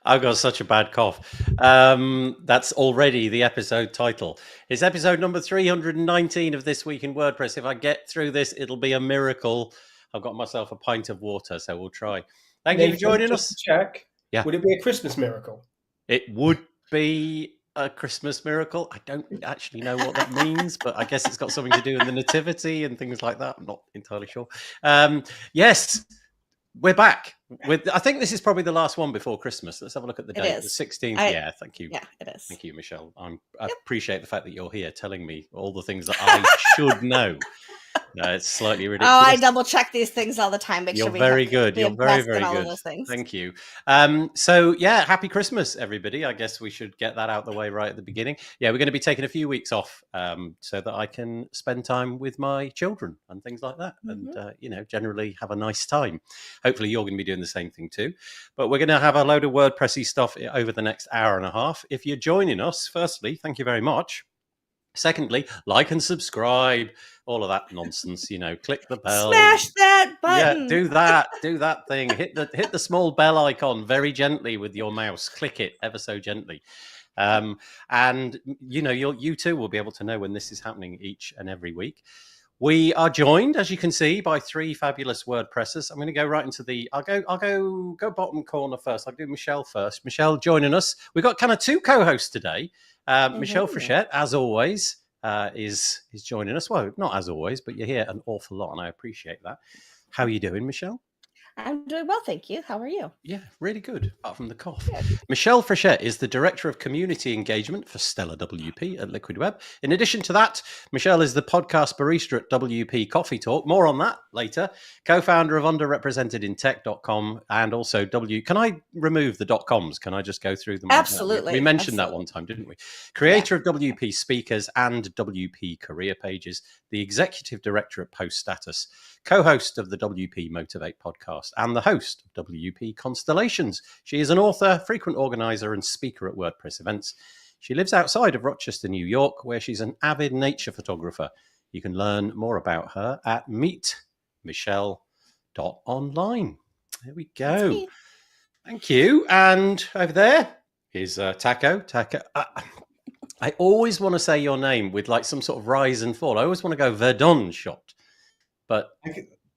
I've got such a bad cough. That's already the episode title. It's episode number 319 of This Week in WordPress. If I get through this, it'll be a miracle. I've got myself a pint of water, so we'll try. Thank you for joining us. Check. Yeah. Would it be a Christmas miracle? It would be a Christmas miracle. I don't actually know what that means, but I guess it's got something to do with the nativity and things like that. I'm not entirely sure. Yes. We're back. I think this is probably the last one before Christmas. Let's have a look at the date. The 16th. Yeah, thank you. Yeah, it is. Thank you, Michelle. I appreciate the fact that you're here telling me all the things that I should know. It's slightly ridiculous. Oh, I double check these things all the time. Make You're sure we very have, good. we You're very, very all good. Of those things. Thank you. So yeah, happy Christmas, everybody. I guess we should get that out the way right at the beginning. Yeah, we're going to be taking a few weeks off so that I can spend time with my children and things like that, and generally have a nice time. Hopefully, you're going to be doing the same thing too. But we're going to have a load of WordPressy stuff over the next hour and a half. If you're joining us, firstly, thank you very much. Secondly, like and subscribe, all of that nonsense, click the bell. Smash that button. Yeah, do that thing. Hit the small bell icon very gently with your mouse. Click it ever so gently. And you too will be able to know when this is happening each and every week. We are joined, as you can see, by three fabulous WordPressers. I'm going to go right into I'll go bottom corner first. I'll do Michelle first. Michelle joining us. We've got kind of two co-hosts today. Michelle Frecehtte, as always, is joining us. Well, not as always, but you're here an awful lot, and I appreciate that. How are you doing, Michelle? I'm doing well, thank you. How are you? Yeah, really good, apart from the cough. Good. Michelle Frecehtte is the Director of Community Engagement for Stellar WP at Liquid Web. In addition to that, Michelle is the podcast barista at WP Coffee Talk. More on that later. Co-founder of underrepresentedintech.com and also Can I remove the .coms? Can I just go through them? Absolutely. We mentioned that one time, didn't we? Creator of WP Speakers and WP Career Pages, the Executive Director at Post Status, co-host of the WP Motivate podcast, and the host of WP Constellations. She is an author, frequent organizer, and speaker at WordPress events. She lives outside of Rochester, New York, where she's an avid nature photographer. You can learn more about her at meetmichelle.online. There we go. Thank you. And over there is Taco. I always want to say your name with like some sort of rise and fall. I always want to go Verdonshot. But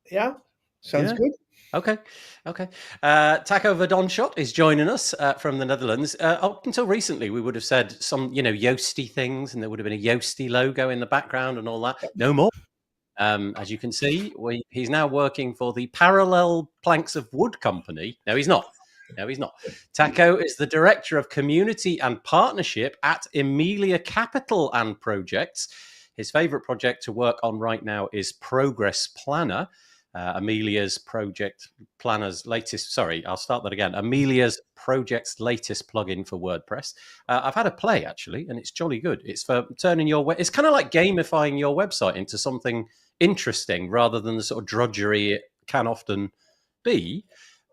yeah, sounds good. Okay. Taco Verdonshot is joining us from the Netherlands. Up until recently, we would have said some, Yoasty things, and there would have been a Yoasty logo in the background and all that. No more. As you can see, he's now working for the Parallel Planks of Wood Company. No, he's not. No, he's not. Taco is the Director of Community and Partnership at Emilia Capital and Projects. His favorite project to work on right now is Progress Planner, Amelia's project's latest plugin for WordPress. I've had a play actually, and it's jolly good. It's for turning it's kind of like gamifying your website into something interesting rather than the sort of drudgery it can often be.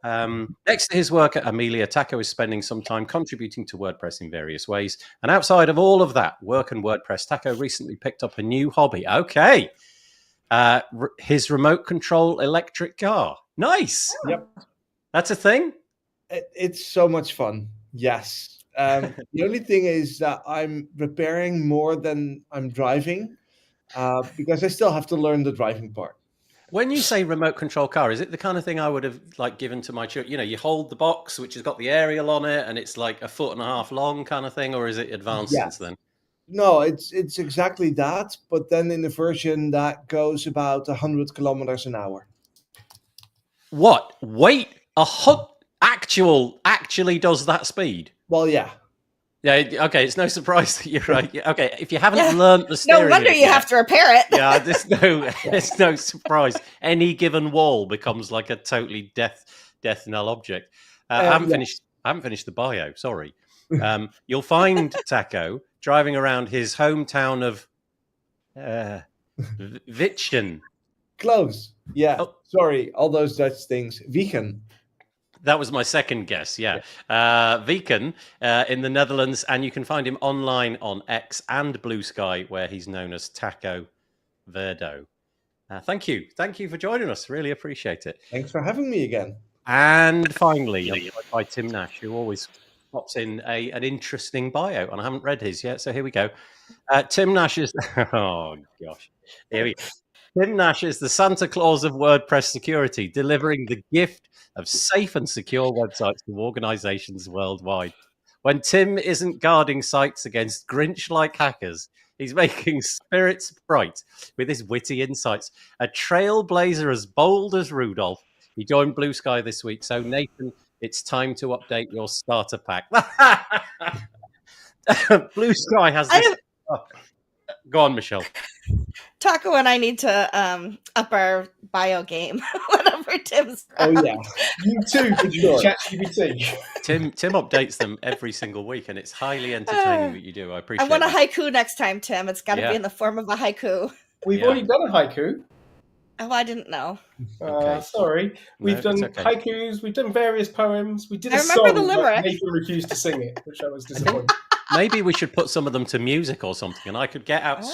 Next to his work at Amelia, Taco is spending some time contributing to WordPress in various ways. And outside of all of that work and WordPress, Taco recently picked up a new hobby. Okay. His remote control electric car. Nice. Yep. That's a thing? It's so much fun. Yes. The only thing is that I'm repairing more than I'm driving because I still have to learn the driving part. When you say remote control car, is it the kind of thing I would have given to my children? You know, you hold the box, which has got the aerial on it, and it's like 1.5 feet long kind of thing, or is it advanced since then? No, it's exactly that, but then in the version that goes about 100 kilometers an hour. What? Wait, actually does that speed? Well, yeah. Yeah, okay, it's no surprise that you're right. Okay, if you haven't learned the steering, no wonder you have to repair it. Yeah, there's no surprise. Any given wall becomes like a totally death knell object. I haven't finished the bio. Sorry. You'll find Taco driving around his hometown of Witchen. Close. Yeah. Oh. Sorry, all those Dutch things. Wichem. That was my second guess, yeah. Wichem in the Netherlands, and you can find him online on X and Blue Sky, where he's known as Taco Verdo. Thank you for joining us. Really appreciate it. Thanks for having me again. And finally, by Tim Nash, who always pops in an interesting bio, and I haven't read his yet, so here we go. Tim Nash is oh gosh, here we go. Tim Nash is the Santa Claus of WordPress security, delivering the gift of safe and secure websites to organizations worldwide. When Tim isn't guarding sites against Grinch-like hackers, he's making spirits bright with his witty insights. A trailblazer as bold as Rudolph. He joined Blue Sky this week. So, Nathan, it's time to update your starter pack. Blue Sky has this. Go on, Michelle. Taco and I need to up our bio game whenever Tim's around. Oh yeah, you too for sure. ChatGPT. Tim updates them every single week, and it's highly entertaining that you do. I appreciate. I want a haiku next time, Tim. It's got to be in the form of a haiku. We've already done a haiku. Oh, I didn't know. Okay. Sorry, we've done haikus. We've done various poems. We did a song, the limerick. But Nathan refused to sing it, which I was disappointed. Maybe we should put some of them to music or something, and I could get out.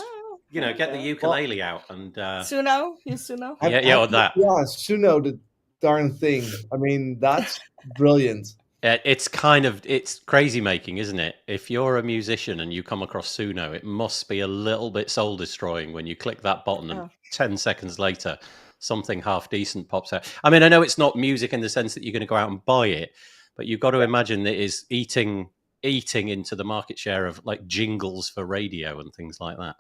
Get the ukulele out and Suno, use Suno. Or that. Yeah, Suno, the darn thing. I mean, that's brilliant. It's crazy making, isn't it? If you're a musician and you come across Suno, it must be a little bit soul destroying when you click that button and 10 seconds later something half decent pops out. I mean, I know it's not music in the sense that you're going to go out and buy it, but you've got to imagine that it's eating into the market share of like jingles for radio and things like that.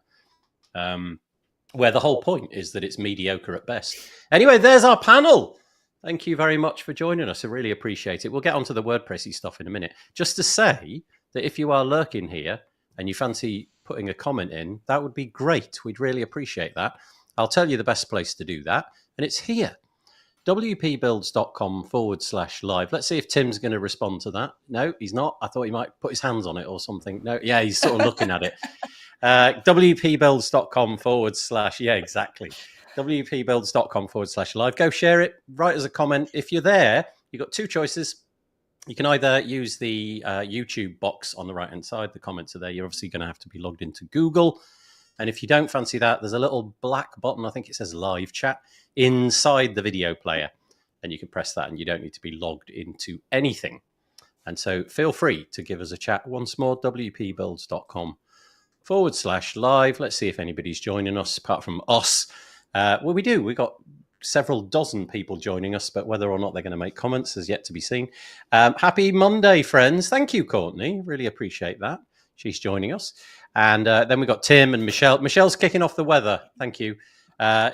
Where the whole point is that it's mediocre at best. Anyway, there's our panel. Thank you very much for joining us. I really appreciate it. We'll get onto the WordPressy stuff in a minute. Just to say that if you are lurking here and you fancy putting a comment in, that would be great. We'd really appreciate that. I'll tell you the best place to do that, and it's here. wpbuilds.com/live. Let's see if Tim's going to respond to that. No, he's not. I thought he might put his hands on it or something. No, yeah, he's sort of looking at it. wpbuilds.com/ exactly. wpbuilds.com/live. Go share it, write us a comment. If you're there, you've got two choices. You can either use the YouTube box on the right hand side. The comments are there. You're obviously going to have to be logged into Google. And if you don't fancy that, there's a little black button, I think it says live chat, inside the video player. And you can press that and you don't need to be logged into anything. And so feel free to give us a chat once more. wpbuilds.com/live. Let's see if anybody's joining us apart from us. Well, we do. We've got several dozen people joining us, but whether or not they're going to make comments is yet to be seen. Happy Monday, friends. Thank you, Courtney. Really appreciate that. She's joining us. And then we've got Tim and Michelle. Michelle's kicking off the weather. Thank you.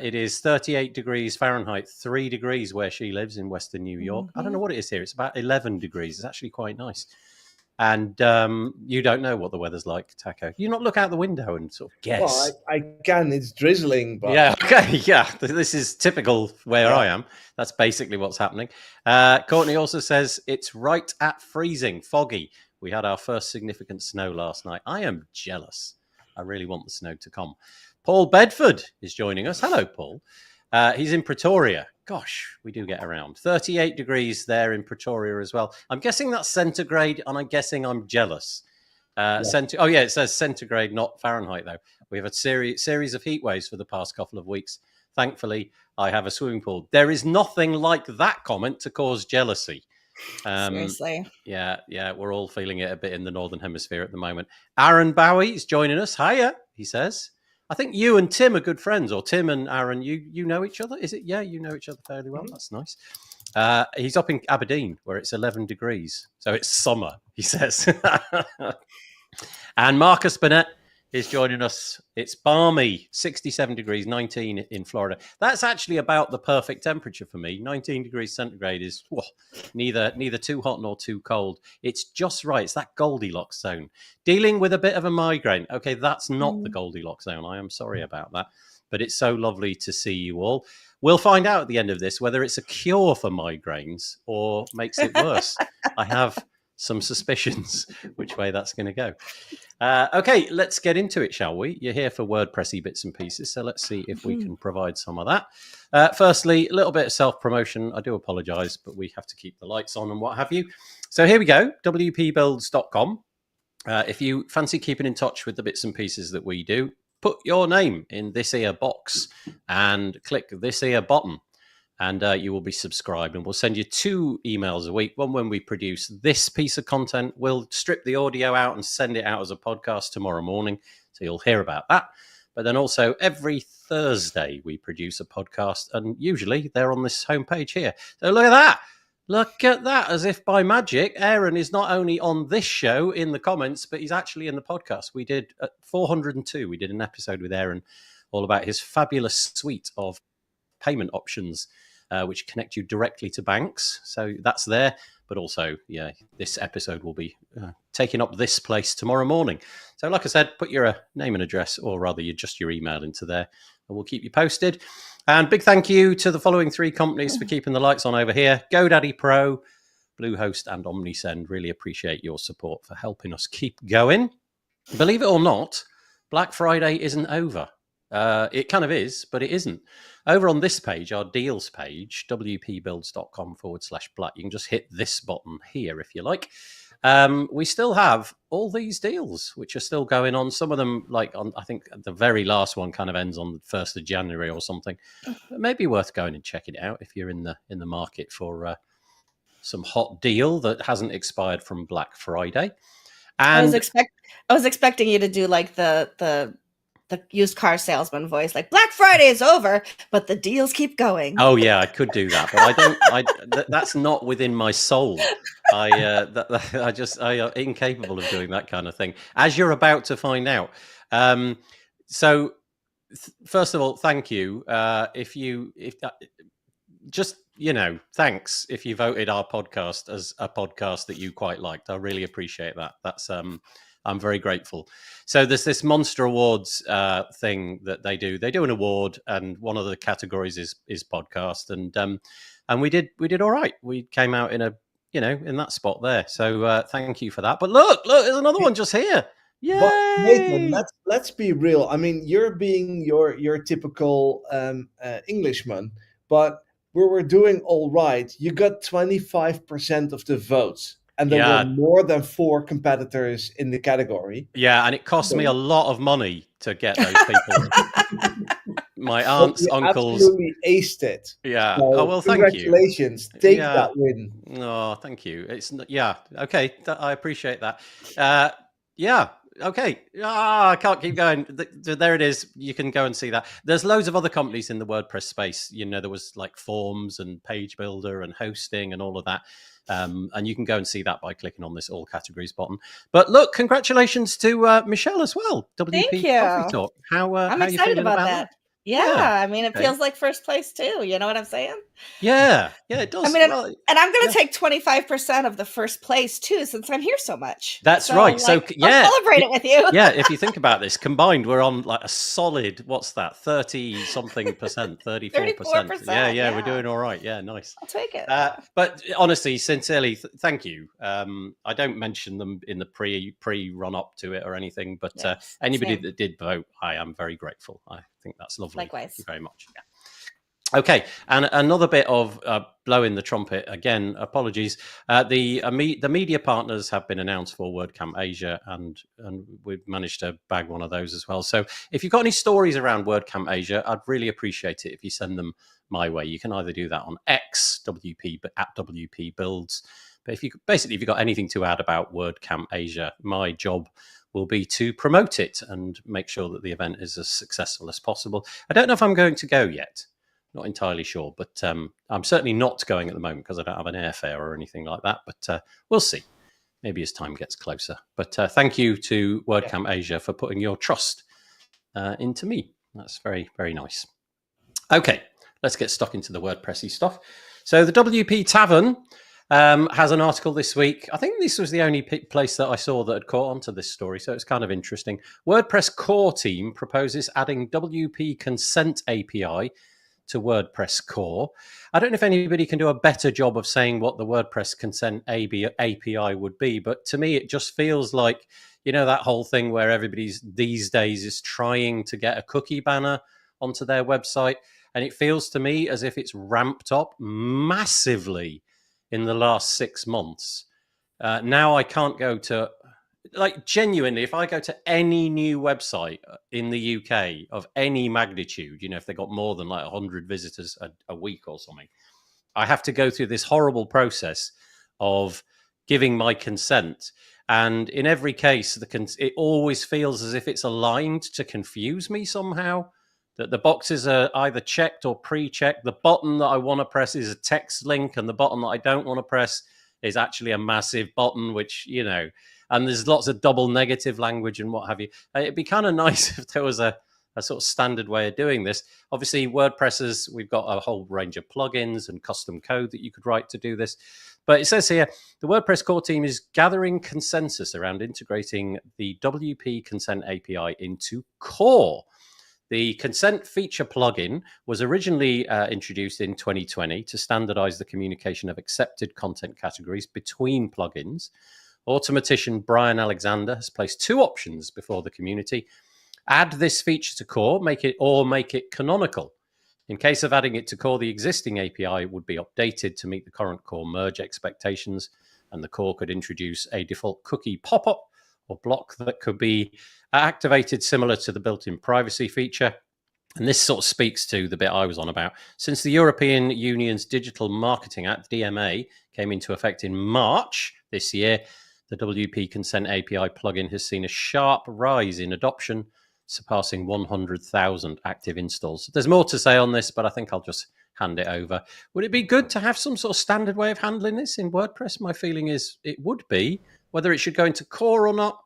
It is 38 degrees Fahrenheit, 3 degrees where she lives in Western New York. I don't know what it is here. It's about 11 degrees. It's actually quite nice. And you don't know what the weather's like, Taco. You not look out the window and sort of guess. Well, I can. It's drizzling. But... Yeah, okay, yeah. This is typical where I am. That's basically what's happening. Courtney also says it's right at freezing, foggy. We had our first significant snow last night. I am jealous. I really want the snow to come. Paul Bedford is joining us. Hello, Paul. He's in Pretoria. Gosh, we do get around. 38 degrees there in Pretoria as well. I'm guessing that's centigrade, and I'm guessing I'm jealous. It says centigrade, not Fahrenheit, though. We have a series of heat waves for the past couple of weeks. Thankfully, I have a swimming pool. There is nothing like that comment to cause jealousy. Seriously. Yeah, we're all feeling it a bit in the Northern Hemisphere at the moment. Aaron Bowie is joining us. Hiya, he says. I think you and Tim are good friends, or Tim and Aaron, you know each other? Is it? Yeah, you know each other fairly well. That's nice. He's up in Aberdeen, where it's 11 degrees. So it's summer, he says. And Marcus Burnett is joining us. It's balmy, 67 degrees, 19 in Florida. That's actually about the perfect temperature for me. 19 degrees centigrade is neither too hot nor too cold. It's just right. It's that Goldilocks zone. Dealing with a bit of a migraine. Okay, that's not the Goldilocks zone. I am sorry about that. But it's so lovely to see you all. We'll find out at the end of this whether it's a cure for migraines or makes it worse. I have some suspicions which way that's going to go. Okay, let's get into it, shall we? You're here for WordPressy bits and pieces, so let's see if we can provide some of that. Firstly, a little bit of self-promotion. I do apologise, but we have to keep the lights on and what have you. So here we go, wpbuilds.com. If you fancy keeping in touch with the bits and pieces that we do, put your name in this here box and click this here button. And you will be subscribed, and we'll send you 2 emails a week. One when we produce this piece of content. We'll strip the audio out and send it out as a podcast tomorrow morning, so you'll hear about that. But then also every Thursday we produce a podcast, and usually they're on this homepage here. So look at that. Look at that. As if by magic, Aaron is not only on this show in the comments, but he's actually in the podcast. We did at 402, we did an episode with Aaron all about his fabulous suite of payment options which connect you directly to banks. So that's there. But also, yeah, this episode will be taking up this place tomorrow morning. So like I said, put your name and address, or rather just your email into there, and we'll keep you posted. And big thank you to the following 3 companies for keeping the lights on over here. GoDaddy Pro, Bluehost, and OmniSend. Really appreciate your support for helping us keep going. Believe it or not, Black Friday isn't over. It kind of is, but it isn't. Over on this page, our deals page, wpbuilds.com/black, you can just hit this button here if you like. We still have all these deals, which are still going on. Some of them, like on, I think the very last one kind of ends on the 1st of January or something. It may be worth going and checking it out if you're in the market for some hot deal that hasn't expired from Black Friday. And I was expecting you to do like the used car salesman voice, like Black Friday is over, but the deals keep going. Oh yeah, I could do that, but I don't. That's not within my soul. I'm incapable of doing that kind of thing, as you're about to find out. So, first of all, thank you. Thanks if you voted our podcast as a podcast that you quite liked. I really appreciate that. That's I'm very grateful. So there's this Monster Awards thing that they do. They do an award, and one of the categories is podcast, and we did all right. We came out in in that spot there. So thank you for that. But look, there's another one just here. Yay! But Nathan, let's be real. I mean, you're being your typical Englishman, but we were doing all right. You got 25% of the votes. And there were more than 4 competitors in the category. Yeah, and it cost me a lot of money to get those people. My aunts, uncles. Absolutely aced it. Yeah. So oh, well, thank you. Congratulations. Take that win. Oh, thank you. Okay. I appreciate that. Okay. I can't keep going. There it is. You can go and see that. There's loads of other companies in the WordPress space. There was like Forms and Page Builder and hosting and all of that. And you can go and see that by clicking on this all categories button. But look, congratulations to Michelle as well. WP Thank you. Coffee Talk. How I'm are you excited feeling about that. Yeah, I mean, it okay. feels like first place too. You know what I'm saying? Yeah, it does. I mean, Well, and I'm going to take 25% of the first place too, since I'm here so much. that's So, right. like, So I'll celebrate it with you. yeah, if you think about this, combined, we're on like a solid, what's that, 30 something percent, 34%. Yeah, we're doing all right. Yeah, nice. I'll take it. But honestly, sincerely, thank you. I don't mention them in the pre run up to it or anything, but Yes, anybody same. that did vote, I am very grateful. I think that's lovely. Likewise. Thank you very much. Yeah. Okay, and another bit of blowing the trumpet again. Apologies. The media partners have been announced for WordCamp Asia, and we've managed to bag one of those as well. So if you've got any stories around WordCamp Asia, I'd really appreciate it if you send them my way. You can either do that on X WP at WP Builds, but if you've got anything to add about WordCamp Asia, my job will be to promote it and make sure that the event is as successful as possible. I don't know if I'm going to go yet. Not entirely sure, but I'm certainly not going at the moment because I don't have an airfare or anything like that. But we'll see. Maybe as time gets closer. But thank you to WordCamp Asia for putting your trust into me. That's very, very nice. Okay, let's get stuck into the WordPressy stuff. So the WP Tavern has an article this week. I think this was the only place that I saw that had caught onto this story, so it's kind of interesting. WordPress core team proposes adding WP Consent API to WordPress core. I don't know if anybody can do a better job of saying what the WordPress Consent API would be, but to me, it just feels like, that whole thing where everybody's these days is trying to get a cookie banner onto their website. And it feels to me as if it's ramped up massively in the last 6 months. Now I can't go to, genuinely, if I go to any new website in the UK of any magnitude, if they got more than 100 visitors a week or something, I have to go through this horrible process of giving my consent. And in every case, it always feels as if it's aligned to confuse me somehow, that the boxes are either checked or pre-checked. The button that I want to press is a text link, and the button that I don't want to press is actually a massive button, which, and there's lots of double negative language and what have you. It'd be kind of nice if there was a sort of standard way of doing this. Obviously, WordPressers, we've got a whole range of plugins and custom code that you could write to do this. But it says here, the WordPress core team is gathering consensus around integrating the WP Consent API into core. The consent feature plugin was originally introduced in 2020 to standardize the communication of accepted content categories between plugins. Automatician Brian Alexander has placed 2 options before the community. Add this feature to core, make it canonical. In case of adding it to core, the existing API would be updated to meet the current core merge expectations, and the core could introduce a default cookie pop-up or block that could be activated similar to the built-in privacy feature. And this sort of speaks to the bit I was on about. Since the European Union's Digital Marketing Act, DMA, came into effect in March this year, the WP Consent API plugin has seen a sharp rise in adoption, surpassing 100,000 active installs. There's more to say on this, but I think I'll just hand it over. Would it be good to have some sort of standard way of handling this in WordPress? My feeling is it would be. Whether it should go into core or not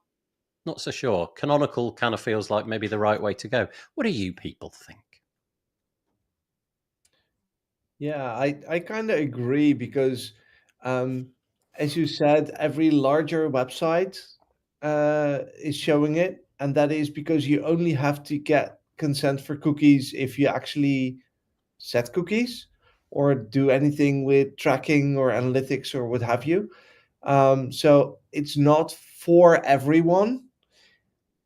so sure. Canonical kind of feels like maybe the right way to go. What do you people think? Yeah, I kind of agree because, as you said, every larger website is showing it. And that is because you only have to get consent for cookies if you actually set cookies or do anything with tracking or analytics or what have you. So it's not for everyone.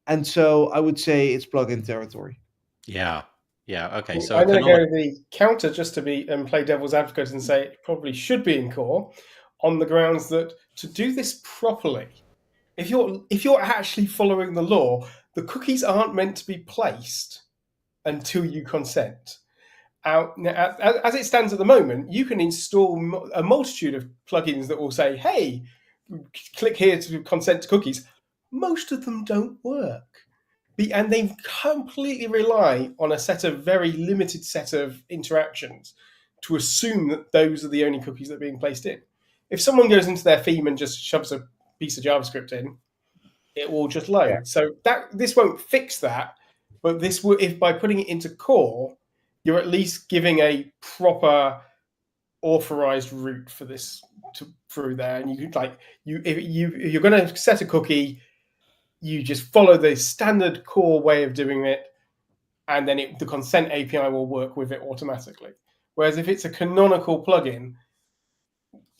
And so I would say it's plugin territory. Yeah. Okay. So I'm going to go the counter just to be play devil's advocate and say it probably should be in core, on the grounds that to do this properly, if you're actually following the law, the cookies aren't meant to be placed until you consent. As it stands at the moment, you can install a multitude of plugins that will say, "Hey, click here to consent to cookies." Most of them don't work. And they completely rely on a very limited set of interactions to assume that those are the only cookies that are being placed in. If someone goes into their theme and just shoves a piece of JavaScript in, it will just load. Yeah. So this won't fix that. But this would, if by putting it into core, you're at least giving a proper authorized route for this through there, and you could if you're going to set a cookie, you just follow the standard core way of doing it, and then the consent API will work with it automatically. Whereas if it's a canonical plugin,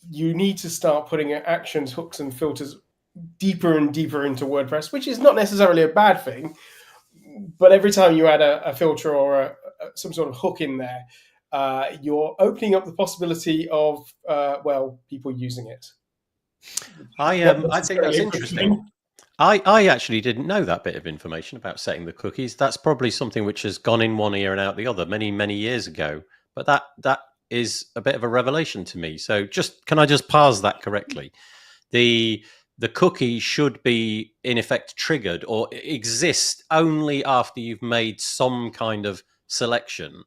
you need to start putting actions, hooks, and filters deeper and deeper into WordPress, which is not necessarily a bad thing. But every time you add a filter or some sort of hook in there, you're opening up the possibility of people using it. I think that's interesting. I actually didn't know that bit of information about setting the cookies. That's probably something which has gone in one ear and out the other many years ago. But that is a bit of a revelation to me. So can I just parse that correctly? The cookie should be in effect triggered or exist only after you've made some kind of selection.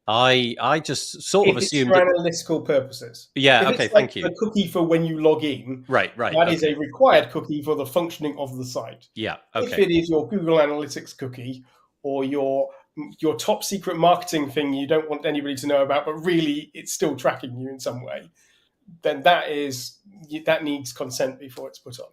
I just sort of assumed for analytical purposes. Yeah. Okay. Thank you. A cookie for when you log in. Right. That is a required cookie for the functioning of the site. Yeah. Okay. If it is your Google Analytics cookie or your top secret marketing thing you don't want anybody to know about, but really it's still tracking you in some way, then that needs consent before it's put on.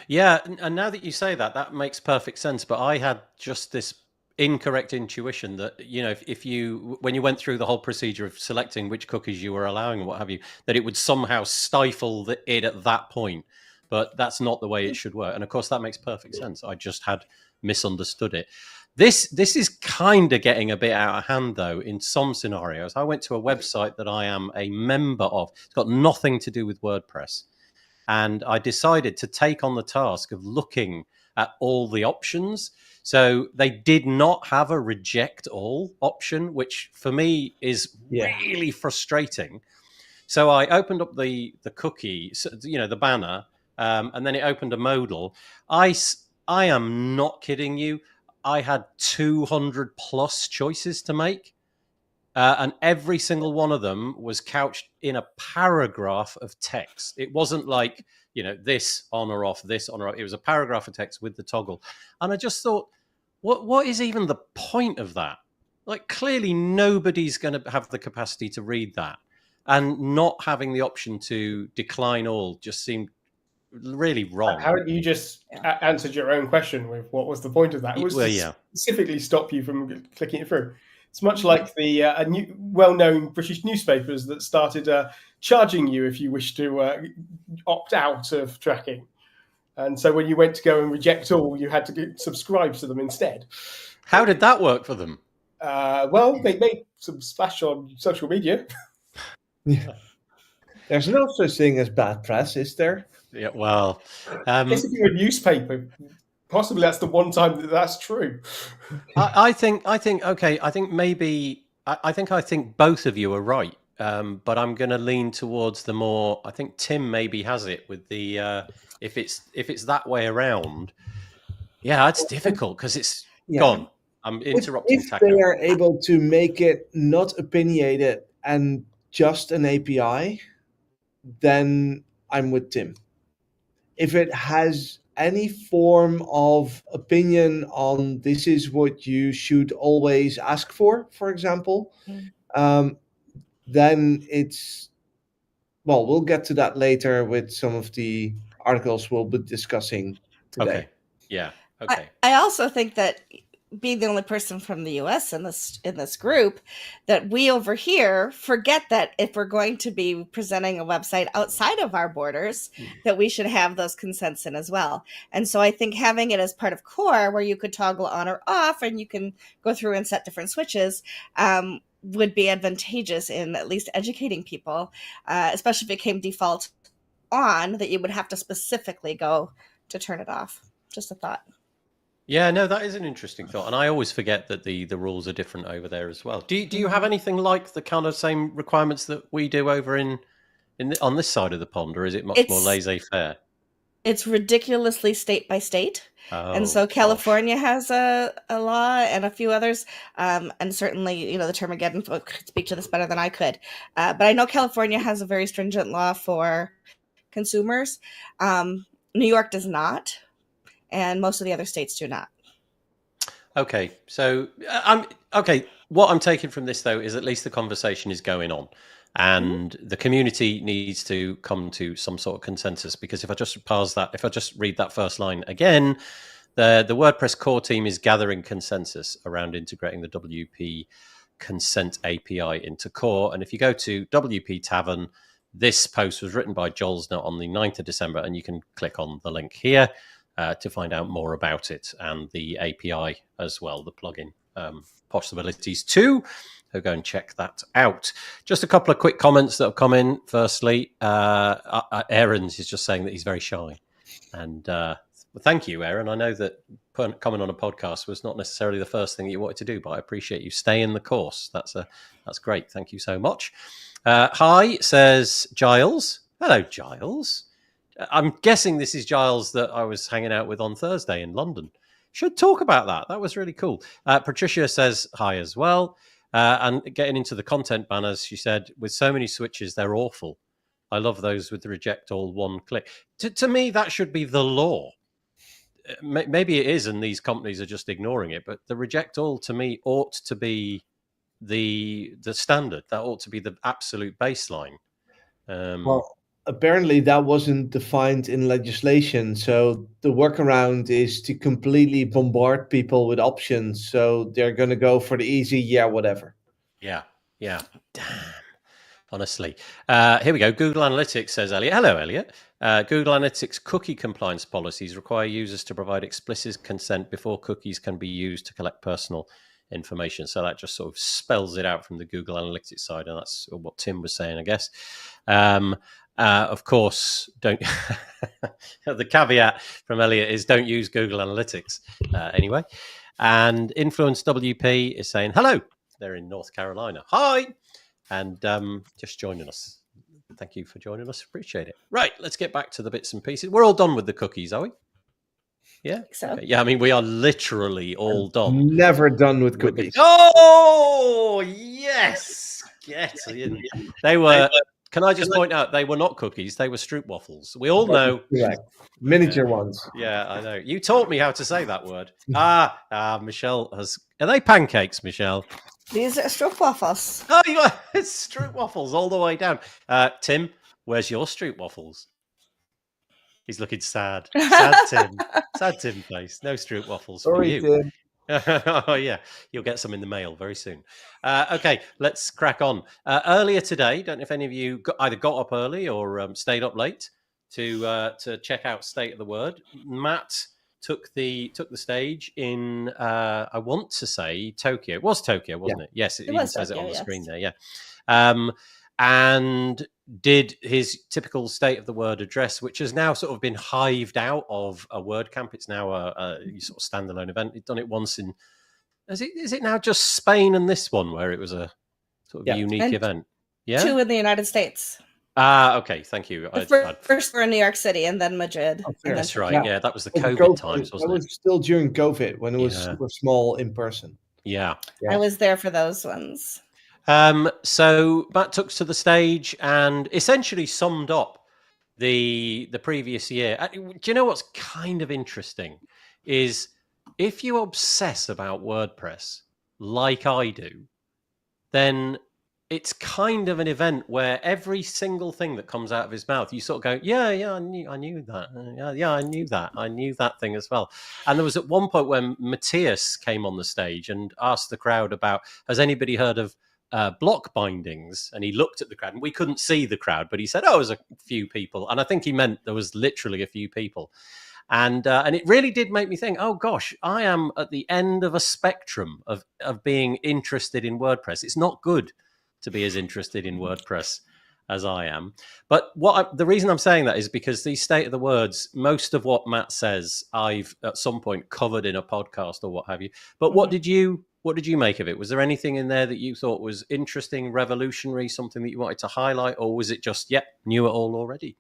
Yeah, and now that you say that makes perfect sense. But I had just this incorrect intuition that, if you, when you went through the whole procedure of selecting which cookies you were allowing and what have you, that it would somehow stifle it at that point. But that's not the way it should work. And of course, that makes perfect sense. I just had misunderstood it. This is kind of getting a bit out of hand, though, in some scenarios. I went to a website that I am a member of. It's got nothing to do with WordPress. And I decided to take on the task of looking at all the options. So they did not have a reject all option, which for me is really frustrating. So I opened up the cookie, the banner, and then it opened a modal. I am not kidding you. I had 200 plus choices to make. And every single one of them was couched in a paragraph of text. It wasn't like, this on or off, this on or off. It was a paragraph of text with the toggle. And I just thought, what is even the point of that? Like, clearly nobody's going to have the capacity to read that. And not having the option to decline all just seemed really wrong. Haven't you just answered your own question with what was the point of that? It was specifically stop you from clicking it through. It's much like the well-known British newspapers that started charging you if you wish to opt out of tracking. And so when you went to go and reject all, you had to subscribe to them instead. How did that work for them? They made some splash on social media. Yeah. There's no such thing as bad press, is there? Yeah, well... if you're a newspaper... Possibly that's the one time that's true. I think maybe both of you are right, but I'm going to lean towards the more. I think Tim maybe has it with the if it's that way around. Yeah, it's difficult because it's gone. I'm interrupting. If they are able to make it not opinionated and just an API, then I'm with Tim. If it has any form of opinion on this is what you should always ask for example, then it's, we'll get to that later with some of the articles we'll be discussing today. Okay. Yeah. Okay. I also think that being the only person from the US in this group, that we over here forget that if we're going to be presenting a website outside of our borders, that we should have those consents in as well. And so I think having it as part of core where you could toggle on or off and you can go through and set different switches would be advantageous in at least educating people, especially if it came default on, that you would have to specifically go to turn it off. Just a thought. Yeah, no, that is an interesting thought, and I always forget that the rules are different over there as well. Do you have anything like the kind of same requirements that we do over on this side of the pond, or is it much more laissez-faire? It's ridiculously state by state, and so California has a law and a few others, and certainly the Termageddon folk could speak to this better than I could. But I know California has a very stringent law for consumers. New York does not. And most of the other states do not. Okay, so I'm okay. What I'm taking from this, though, is at least the conversation is going on, and the community needs to come to some sort of consensus. Because if I just if I just read that first line again, the WordPress core team is gathering consensus around integrating the WP Consent API into core. And if you go to WP Tavern, this post was written by Jolsner on the 9th of December, and you can click on the link here. To find out more about it and the API as well, the plugin possibilities too. So go and check that out. Just a couple of quick comments that have come in. Firstly, Aaron's is just saying that he's very shy. And thank you, Aaron. I know that coming on a podcast was not necessarily the first thing that you wanted to do, but I appreciate you staying the course. That's great. Thank you so much. Hi, says Giles. Hello, Giles. I'm guessing this is Giles that I was hanging out with on Thursday in London. Should talk about that. That was really cool. Patricia says hi as well. And getting into the content banners, she said, with so many switches, they're awful. I love those with the reject all one click. To me, that should be the law. Maybe it is, and these companies are just ignoring it. But the reject all, to me, ought to be the standard. That ought to be the absolute baseline. Well, apparently that wasn't defined in legislation. So the workaround is to completely bombard people with options. So they're going to go for the easy, whatever. Yeah. Damn. Honestly. Here we go. Google Analytics, says Elliot. Hello, Elliot. Google Analytics cookie compliance policies require users to provide explicit consent before cookies can be used to collect personal information. So that just sort of spells it out from the Google Analytics side. And that's what Tim was saying, I guess. Of course, don't. The caveat from Elliot is don't use Google Analytics anyway. And Influence WP is saying hello. They're in North Carolina. Hi, and just joining us. Thank you for joining us. Appreciate it. Right, let's get back to the bits and pieces. We're all done with the cookies, are we? Yeah. So. Okay. Yeah, I mean, we are literally all done. Never done with cookies. Oh yes, get in. They were. Can I just point out, they were not cookies, they were stroopwafels. We all know. Correct. Miniature ones. Yeah, I know. You taught me how to say that word. Michelle has... Are they pancakes, Michelle? These are stroopwafels. Oh, it's stroopwafels all the way down. Tim, where's your stroopwafels? He's looking sad. Sad Tim. Sad Tim face. No stroopwafels for you. Tim. Oh yeah, you'll get some in the mail very soon. Okay, let's crack on. Earlier today, don't know if any of you either got up early or stayed up late to check out State of the Word. Matt took the stage in I want to say Tokyo. It was Tokyo, wasn't it? Yes, it even says Tokyo, it on the screen there. Yeah, and did his typical State of the Word address, which has now sort of been hived out of a WordCamp. It's now a sort of standalone event. He'd done it once in... Is it now just Spain and this one where it was a sort of unique event? Yeah, 2 in the United States. Okay, thank you. First were in New York City and then Madrid. And that's then right. Yeah, that was the COVID times, wasn't it? That was still during COVID when it was super small in person. Yeah. I was there for those ones. So Matt took to the stage and essentially summed up the previous year. Do you know what's kind of interesting is if you obsess about WordPress like I do, then it's kind of an event where every single thing that comes out of his mouth, you sort of go, yeah, I knew that. I knew that thing as well. And there was at one point when Matthias came on the stage and asked the crowd about, has anybody heard of block bindings? And he looked at the crowd, and we couldn't see the crowd, but he said, "Oh, there's a few people." And I think he meant there was literally a few people. And it really did make me think, oh gosh, I am at the end of a spectrum of being interested in WordPress. It's not good to be as interested in WordPress as I am. But the reason I'm saying that is because these State of the Words, most of what Matt says, I've at some point covered in a podcast or what have you. But what did you make of it? Was there anything in there that you thought was interesting, revolutionary, something that you wanted to highlight, or was it just, knew it all already?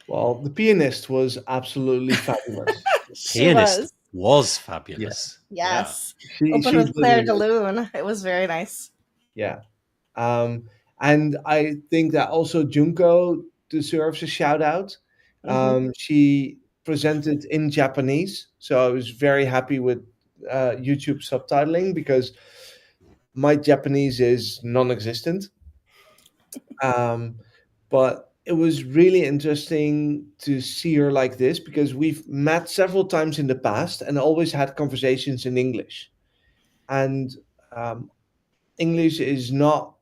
Well, the pianist was absolutely fabulous. Pianist was fabulous. Yeah. Yes. Yeah. Open with Claire de Lune. It was very nice. Yeah. And I think that also Junko deserves a shout out. She presented in Japanese, so I was very happy with YouTube subtitling because my Japanese is non-existent. But it was really interesting to see her like this because we've met several times in the past and always had conversations in English. And um, English is not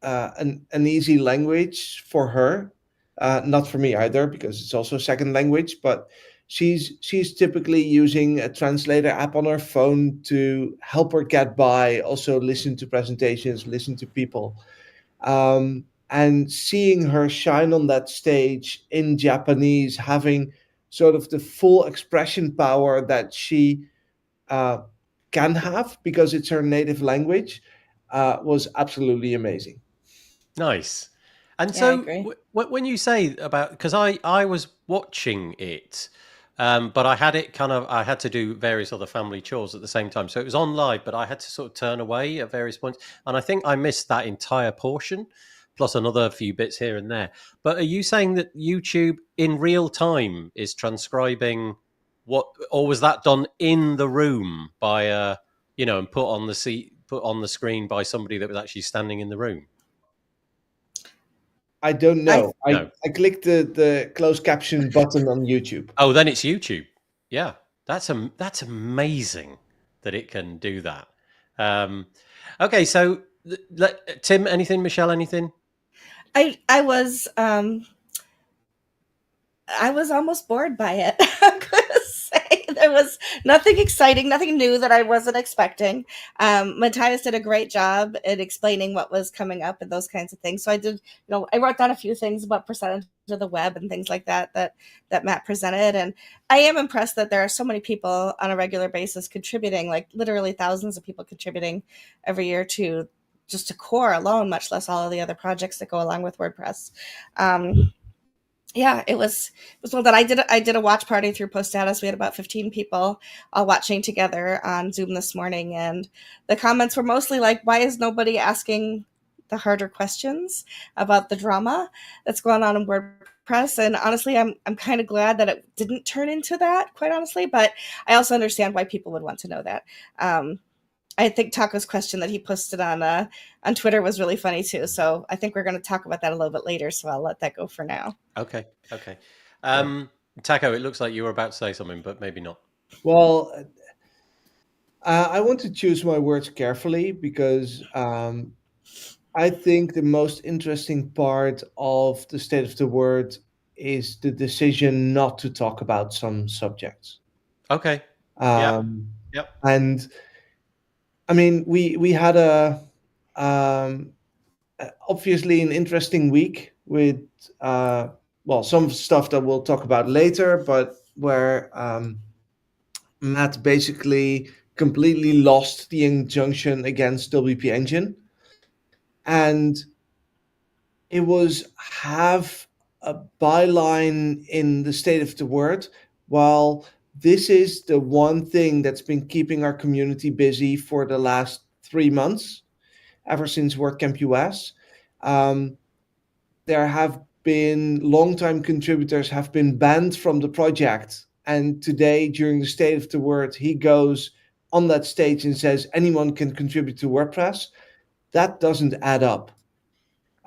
an easy language for her, not for me either because it's also a second language. But she's typically using a translator app on her phone to help her get by. Also, listen to presentations, listen to people, and seeing her shine on that stage in Japanese, having sort of the full expression power that she uh, can have because it's her native language, was absolutely amazing. Nice. And Yeah, I so agree. when you say about, because I was watching it, but I had it I had to do various other family chores at the same time. So it was on live, but I had to sort of turn away at various points. And I think I missed that entire portion, plus another few bits here and there. But are you saying that YouTube in real time is transcribing or was that done in the room by and put on the screen by somebody that was actually standing in the room? I don't know. No. I clicked the closed caption button on YouTube. Oh, then it's YouTube. Yeah, that's amazing that it can do that. Okay, so Tim, anything? Michelle, anything? I was almost bored by it. I'm gonna say there was nothing exciting, nothing new that I wasn't expecting. Matthias did a great job at explaining what was coming up and those kinds of things. So I did, I wrote down a few things about percentage of the web and things like that Matt presented. And I am impressed that there are so many people on a regular basis contributing, like literally thousands of people contributing every year to just to core alone, much less all of the other projects that go along with WordPress. Yeah, it was well done. I did a watch party through Post Status. We had about 15 people all watching together on Zoom this morning, and the comments were mostly like, "Why is nobody asking the harder questions about the drama that's going on in WordPress?" And honestly, I'm kind of glad that it didn't turn into that, quite honestly. But I also understand why people would want to know that. I think Taco's question that he posted on Twitter was really funny too. So I think we're going to talk about that a little bit later. So I'll let that go for now. Okay. Taco, it looks like you were about to say something, but maybe not. Well, I want to choose my words carefully because I think the most interesting part of the state of the word is the decision not to talk about some subjects. Okay. Yep. And I mean, we had obviously an interesting week with some stuff that we'll talk about later, but where Matt basically completely lost the injunction against WP Engine, and it was half a byline in the state of the word. While this is the one thing that's been keeping our community busy for the last 3 months, ever since WordCamp US. There have been longtime contributors have been banned from the project. And today, during the State of the Word, he goes on that stage and says anyone can contribute to WordPress. That doesn't add up.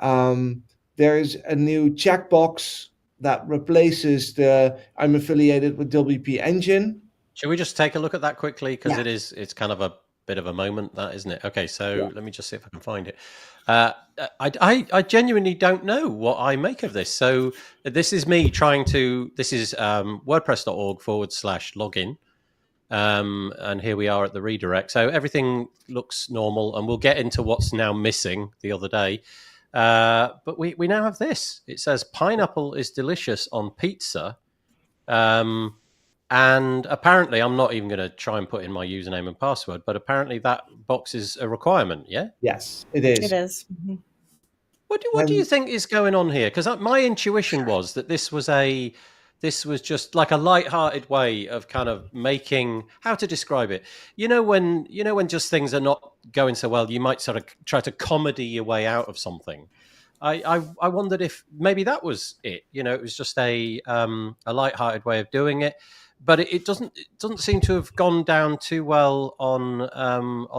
There is a new checkbox that replaces the I'm affiliated with WP Engine. Should we just take a look at that quickly? Because it's kind of a bit of a moment, that, isn't it? Okay, so let me just see if I can find it. I genuinely don't know what I make of this. So this is me this is wordpress.org/login. And here we are at the redirect. So everything looks normal, and we'll get into what's now missing the other day. But we now have this. It says pineapple is delicious on pizza. And apparently, I'm not even going to try and put in my username and password, but apparently that box is a requirement, yeah? Yes, it is. It is. Mm-hmm. What do you think is going on here? Because my intuition was that this was just like a light-hearted way of kind of making, how to describe it. When just things are not going so well, you might sort of try to comedy your way out of something. I wondered if maybe that was it. It was just a light-hearted way of doing it. but it doesn't seem to have gone down too well on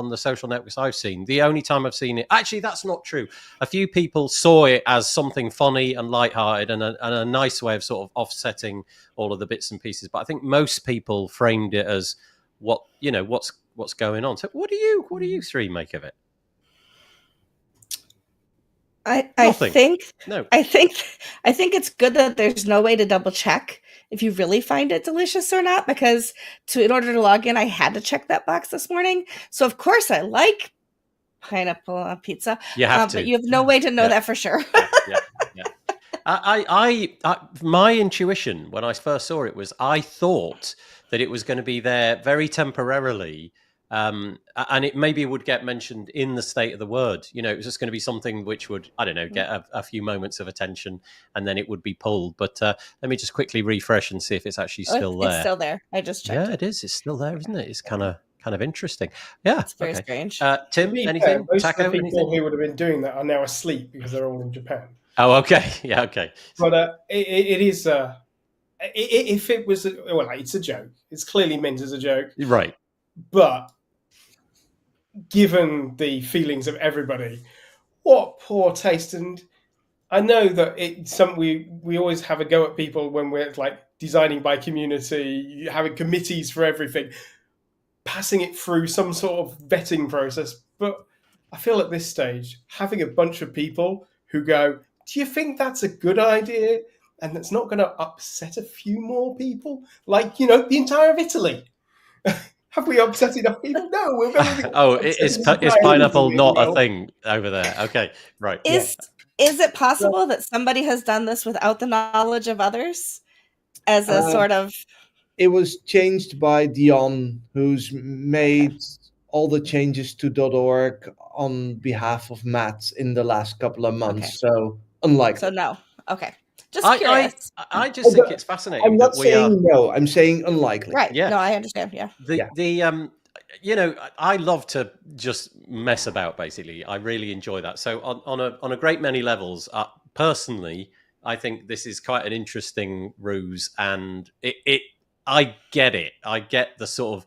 the social networks I've seen. The only time I've seen it, actually, that's not true. A few people saw it as something funny and lighthearted and a nice way of sort of offsetting all of the bits and pieces. But I think most people framed it as what's going on. So what do you three make of it? I think it's good that there's no way to double check if you really find it delicious or not, because in order to log in, I had to check that box this morning. So of course I like pineapple on pizza. You have to, but you have no way to know that for sure. Yeah. I my intuition when I first saw it was I thought that it was going to be there very temporarily. And it maybe would get mentioned in the state of the word. It was just going to be something which would, I don't know, get a few moments of attention and then it would be pulled. But let me just quickly refresh and see if it's actually still there. It's still there. I just checked. Yeah, it is. It's still there, isn't it? It's kind of interesting. Yeah, it's very strange. Tim, anything? Most Taco, of the people anything? who would have been doing that are now asleep because they're all in Japan. Oh, okay. Yeah, okay. But it is. If it was, it's a joke. It's clearly meant as a joke, right? But given the feelings of everybody, what poor taste! And I know that we always have a go at people when we're like designing by community, having committees for everything, passing it through some sort of vetting process. But I feel at this stage, having a bunch of people who go, do you think that's a good idea? And that's not going to upset a few more people? Like, the entire of Italy. Have we upset enough people? No, we're going to... is pineapple not a thing over there? Okay, right. Is it possible that somebody has done this without the knowledge of others? As a sort of... It was changed by Dion, who's made all the changes to .org on behalf of Matt in the last couple of months. Okay. So, unlikely. So, no. Okay. Just curious. I just think it's fascinating. I'm not saying no. I'm saying unlikely. Right. Yeah. No, I understand. Yeah. I love to just mess about. Basically, I really enjoy that. So on a great many levels, personally, I think this is quite an interesting ruse, and I get it. I get the sort of,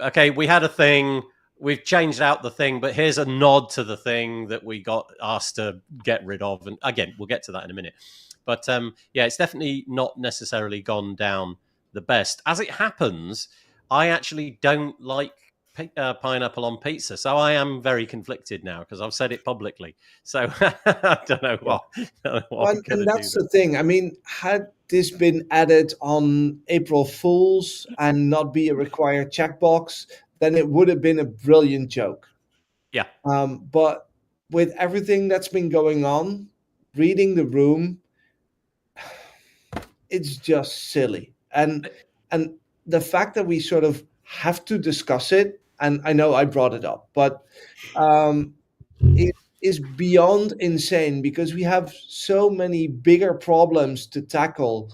okay, we had a thing. We've changed out the thing, but here's a nod to the thing that we got asked to get rid of. And again, we'll get to that in a minute. But it's definitely not necessarily gone down the best. As it happens, I actually don't like pineapple on pizza. So I am very conflicted now because I've said it publicly. So I don't know what and that's the thing. I mean, had this been added on April Fool's and not be a required checkbox, then it would have been a brilliant joke. Yeah. But with everything that's been going on, reading the room, it's just silly. And the fact that we sort of have to discuss it, and I know I brought it up, but it is beyond insane because we have so many bigger problems to tackle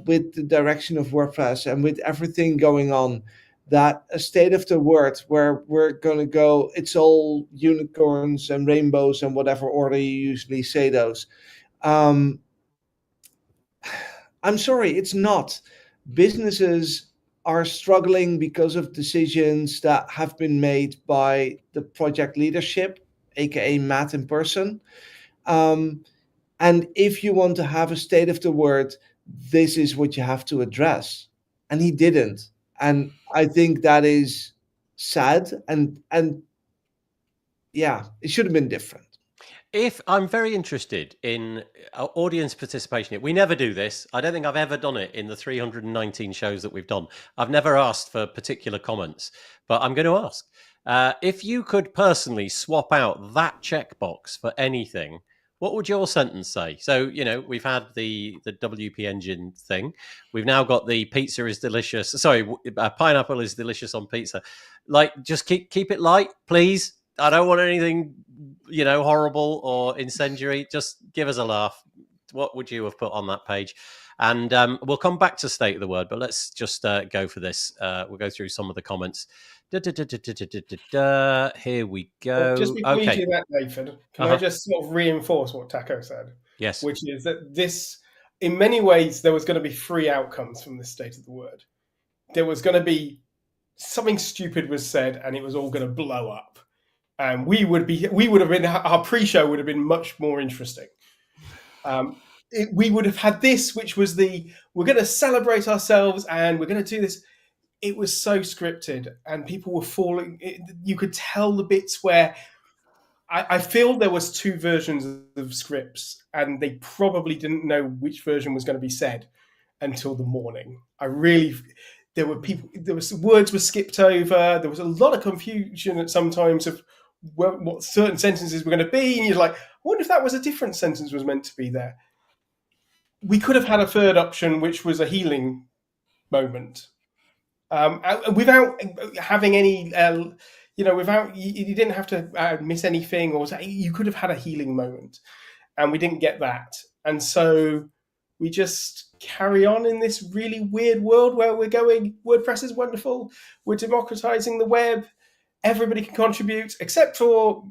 with the direction of WordPress and with everything going on, that a state of the word where we're going to go, it's all unicorns and rainbows and whatever order you usually say those. I'm sorry, it's not. Businesses are struggling because of decisions that have been made by the project leadership, aka Matt in person. And if you want to have a state of the word, this is what you have to address. And he didn't. And I think that is sad. And yeah, it should have been different. If I'm very interested in audience participation, we never do this. I don't think I've ever done it in the 319 shows that we've done. I've never asked for particular comments, but I'm going to ask. If you could personally swap out that checkbox for anything, what would your sentence say? So, we've had the WP Engine thing. We've now got the pizza is delicious. Sorry, pineapple is delicious on pizza. Like, just keep it light, please. I don't want anything, horrible or incendiary. Just give us a laugh. What would you have put on that page? And we'll come back to state of the word, but let's just go for this. We'll go through some of the comments. Here we go. Just before you do that, Nathan, can I just sort of reinforce what Taco said? Yes. Which is that this in many ways, there was going to be three outcomes from this state of the word. There was going to be something stupid was said, and it was all going to blow up. And we would have been, our pre-show would have been much more interesting. We would have had this, which was we're going to celebrate ourselves and we're going to do this. It was so scripted, and people were falling. You could tell the bits where I feel there was two versions of scripts, and they probably didn't know which version was going to be said until the morning. There was words were skipped over. There was a lot of confusion at sometimes of what certain sentences were going to be, and you're like, I wonder if that was a different sentence was meant to be there. We could have had a third option, which was a healing moment, without having any, without you didn't have to miss anything, or you could have had a healing moment, and we didn't get that, and so we just carry on in this really weird world where we're going. WordPress is wonderful. We're democratizing the web. Everybody can contribute, except for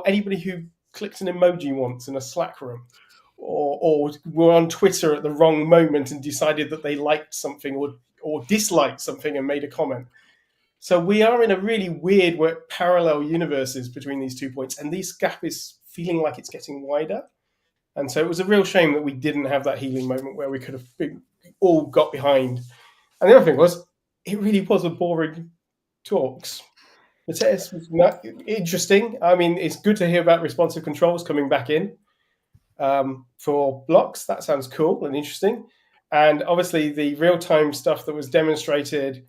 anybody who clicked an emoji once in a Slack room, or were on Twitter at the wrong moment and decided that they liked something or disliked something and made a comment. So we are in a really weird parallel universes between these 2 points, and this gap is feeling like it's getting wider. And so it was a real shame that we didn't have that healing moment where we could have all got behind. And the other thing was, it really was a boring talks. The test was not interesting. I mean, it's good to hear about responsive controls coming back in for blocks. That sounds cool and interesting. And obviously the real-time stuff that was demonstrated,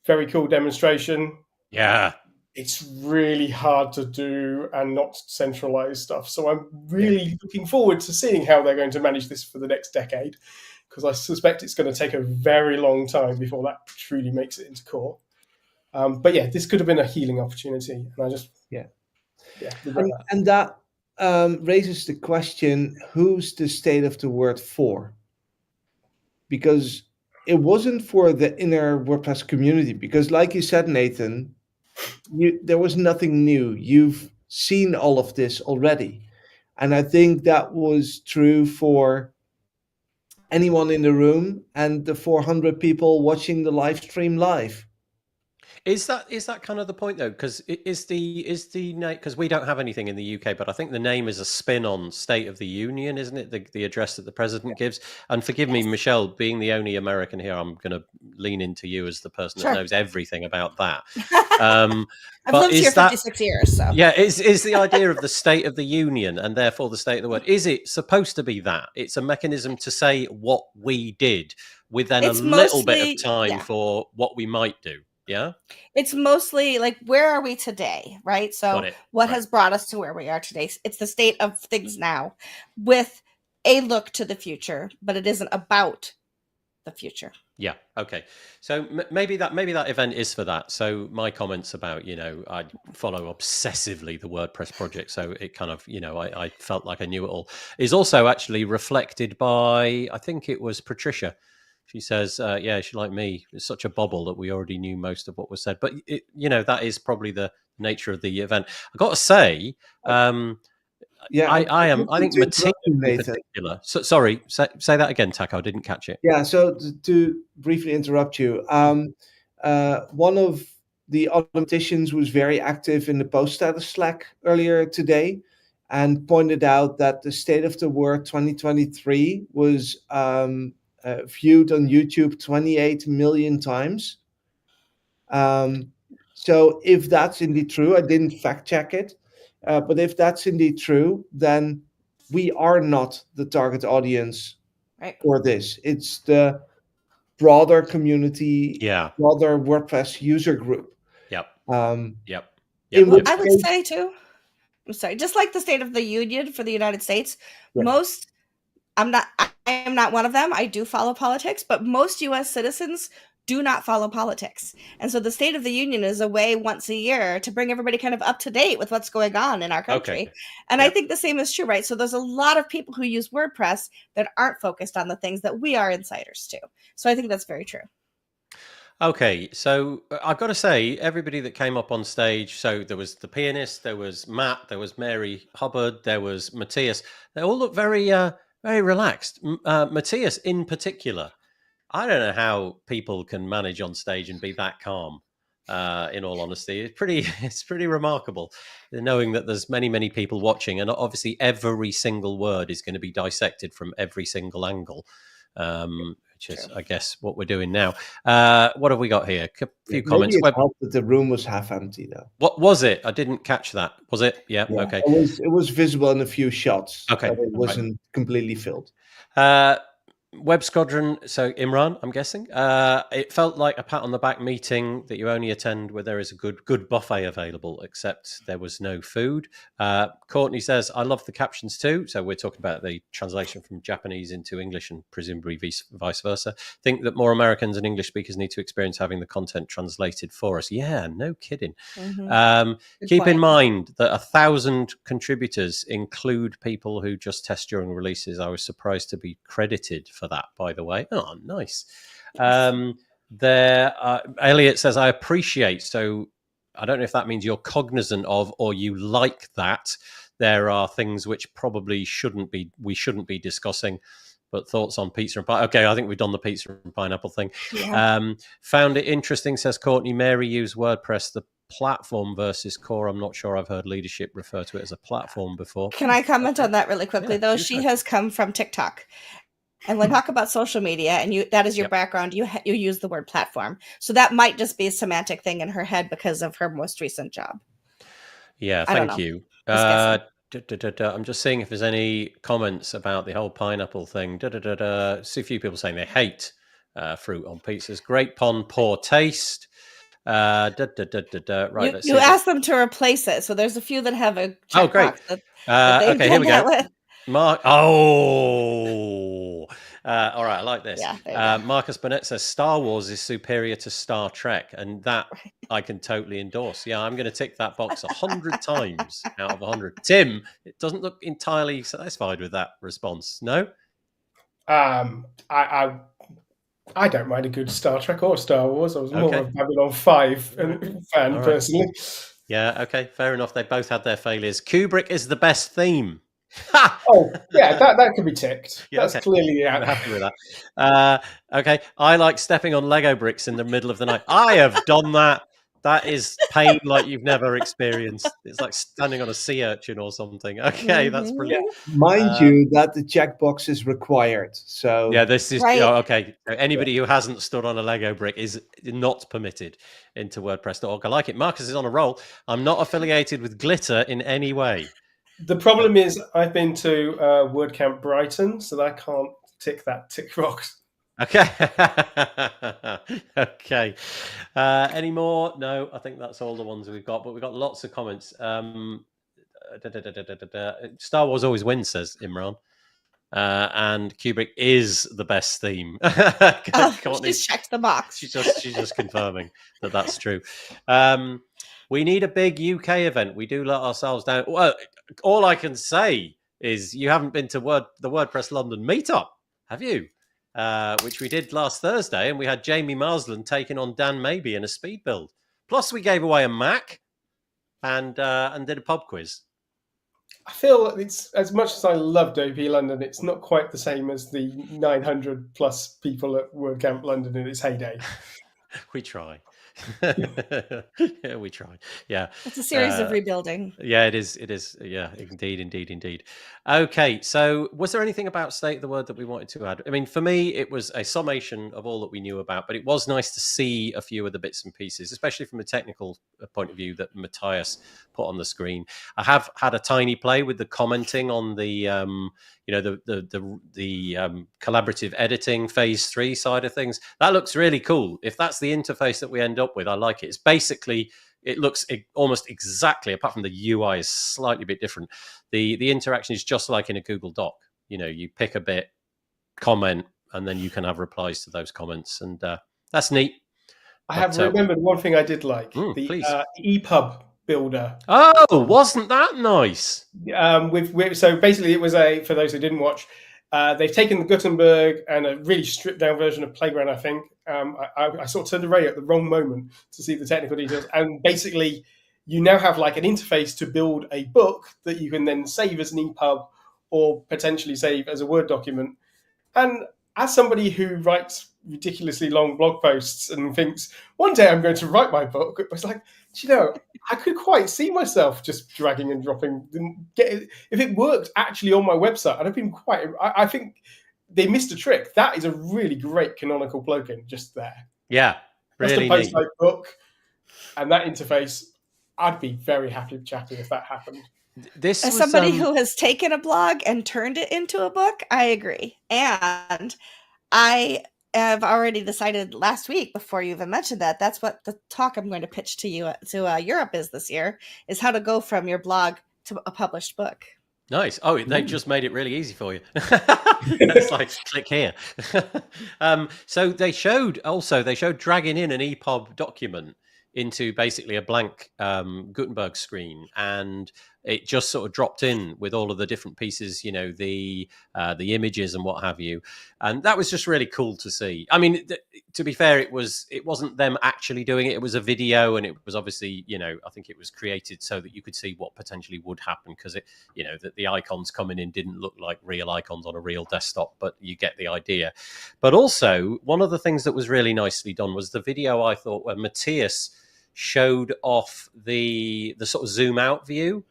very cool demonstration. Yeah. It's really hard to do and not centralized stuff. So I'm really looking forward to seeing how they're going to manage this for the next decade, because I suspect it's going to take a very long time before that truly makes it into core. But yeah, this could have been a healing opportunity. And I just, And that raises the question, who's the state of the word for? Because it wasn't for the inner WordPress community, because like you said, Nathan, there was nothing new. You've seen all of this already. And I think that was true for anyone in the room and the 400 people watching the live stream live. Is that kind of the point though? Because is the name, because we don't have anything in the UK, but I think the name is a spin on State of the Union, isn't it? The address that the president gives. And forgive me, Michelle, being the only American here, I'm going to lean into you as the person that knows everything about that. I've lived here 56 years, so yeah, is the idea of the State of the Union and therefore the state of the word? Is it supposed to be that it's a mechanism to say what we did with then it's little bit of time for what we might do? Yeah, it's mostly like, where are we today, right? So what has brought us to where we are today? It's the state of things now with a look to the future, but it isn't about the future. Yeah. Okay. So maybe that event is for that. So my comments about, I follow obsessively the WordPress project. So it kind of, I felt like I knew it all, is also actually reflected by, I think it was Patricia. She says, she, like me, it's such a bobble that we already knew most of what was said. But, that is probably the nature of the event. I've got to say, I think Matthias in particular. So, sorry, say that again, Taco. I didn't catch it. Yeah, so to briefly interrupt you, one of the politicians was very active in the post status Slack earlier today and pointed out that the State of the Word 2023 was viewed on YouTube 28 million times. So if that's indeed true, I didn't fact check it, but if that's indeed true, then we are not the target audience for this. It's the broader community, broader WordPress user group. Yep. I would say too, I'm sorry, just like the State of the Union for the United States, I am not one of them. I do follow politics, but most US citizens do not follow politics. And so the State of the Union is a way once a year to bring everybody kind of up to date with what's going on in our country. Okay. And I think the same is true, right? So there's a lot of people who use WordPress that aren't focused on the things that we are insiders to. So I think that's very true. Okay, so I've got to say, everybody that came up on stage, so there was the pianist, there was Matt, there was Mary Hubbard, there was Matthias, they all look very Very relaxed. Matthias, in particular, I don't know how people can manage on stage and be that calm. In all honesty, it's pretty remarkable, knowing that there's many people watching, and obviously every single word is going to be dissected from every single angle, which is, I guess, what we're doing now. What have we got here? A few comments. Maybe it helped that the room was half empty, though. What was it? I didn't catch that. Was it? Yeah. Okay. It was visible in a few shots. Okay. But it wasn't completely filled. Web Squadron, so Imran, I'm guessing. It felt like a pat on the back meeting that you only attend where there is a good buffet available, except there was no food. Courtney says, I love the captions too. So we're talking about the translation from Japanese into English and presumably vice versa. Think that more Americans and English speakers need to experience having the content translated for us. Yeah, no kidding. Keep in mind that 1,000 contributors include people who just test during releases. I was surprised to be credited for that, by the way. Oh, nice. Elliot says, I appreciate. So I don't know if that means you're cognizant of or you like that. There are things which probably we shouldn't be discussing. But thoughts on pizza and pie? Okay, I think we've done the pizza and pineapple thing. Yeah. Found it interesting, says Courtney. Mary used WordPress, the platform versus core. I'm not sure I've heard leadership refer to it as a platform before. Can I comment on that really quickly, though? She has come from TikTok. And when we talk about social media, and that is your background, you use the word platform. So that might just be a semantic thing in her head because of her most recent job. Yeah, thank you. I'm just seeing if there's any comments about the whole pineapple thing. See a few people saying they hate fruit on pizzas. Great pond, poor taste. Right. You asked them to replace it, so there's a few that have a check box that okay, here we go. Mark. All right, I like this. Yeah, Marcus Burnett says Star Wars is superior to Star Trek, and that I can totally endorse. Yeah, I'm going to tick that box 100 times out of 100. Tim, it doesn't look entirely satisfied with that response. No. I don't mind a good Star Trek or Star Wars. I was more of a Babylon 5 fan personally. Yeah. Okay. Fair enough. They both had their failures. Kubrick is the best theme. Oh, yeah, that could be ticked. Yeah, that's clearly I'm happy with that. Okay, I like stepping on Lego bricks in the middle of the night. I have done that. That is pain like you've never experienced. It's like standing on a sea urchin or something. Okay, that's brilliant. Mind you, that the checkbox is required. So yeah, this is okay. Anybody who hasn't stood on a Lego brick is not permitted into WordPress.org. I like it. Marcus is on a roll. I'm not affiliated with Glitter in any way. The problem is I've been to WordCamp Brighton, so I can't tick box. Okay. Okay. Any more? No, I think that's all the ones we've got, but we've got lots of comments. Star Wars always wins, says Imran. And Kubrick is the best theme. She just checked the box. She's just confirming that that's true. We need a big UK event. We do let ourselves down. Well, all I can say is you haven't been to the WordPress London meetup, have you? Which we did last Thursday, and we had Jamie Marsland taking on Dan Maybe in a speed build. Plus, we gave away a Mac and did a pub quiz. I feel it's, as much as I loved OP London, it's not quite the same as the 900 plus people at WordCamp London in its heyday. We try. Yeah, we try. Yeah, it's a series of rebuilding. Yeah, it is. Yeah, indeed. Okay, so was there anything about State of the Word that we wanted to add? I mean, for me, it was a summation of all that we knew about, but it was nice to see a few of the bits and pieces, especially from a technical point of view that Matthias put on the screen. I have had a tiny play with the commenting on the collaborative editing phase 3 side of things. That looks really cool. If that's the interface that we end up with, I like it. It's basically, it looks almost exactly, apart from the UI is slightly a bit different. The interaction is just like in a Google Doc. You pick a bit, comment, and then you can have replies to those comments, and that's neat. I have remembered one thing I did like, the EPUB builder. Oh, wasn't that nice? So basically, it was for those who didn't watch, they've taken the Gutenberg and a really stripped down version of Playground, I think. I sort of turned the radio at the wrong moment to see the technical details. And basically, you now have like an interface to build a book that you can then save as an EPUB or potentially save as a Word document. And as somebody who writes ridiculously long blog posts and thinks, one day I'm going to write my book, it was like, I could quite see myself just dragging and dropping. If it worked actually on my website, I'd have been I think they missed a trick. That is a really great canonical plugin just there. Yeah, Just really a post neat. like book and that interface, I'd be very happy chatting if that happened. This As was, somebody who has taken a blog and turned it into a book, I agree. And I have already decided last week, before you even mentioned that, that's what the talk I'm going to pitch to you to Europe is this year, is how to go from your blog to a published book. Nice. Oh, they just made it really easy for you. It's like, click here. So they showed dragging in an EPUB document into basically a blank Gutenberg screen, and it just sort of dropped in with all of the different pieces, the images and what have you, and that was just really cool to see. I mean, to be fair, it wasn't them actually doing it. It was a video, and it was obviously, I think it was created so that you could see what potentially would happen, because it, that the icons coming in didn't look like real icons on a real desktop, but you get the idea. But also, one of the things that was really nicely done was the video, I thought, where Matthias showed off the sort of zoom out view.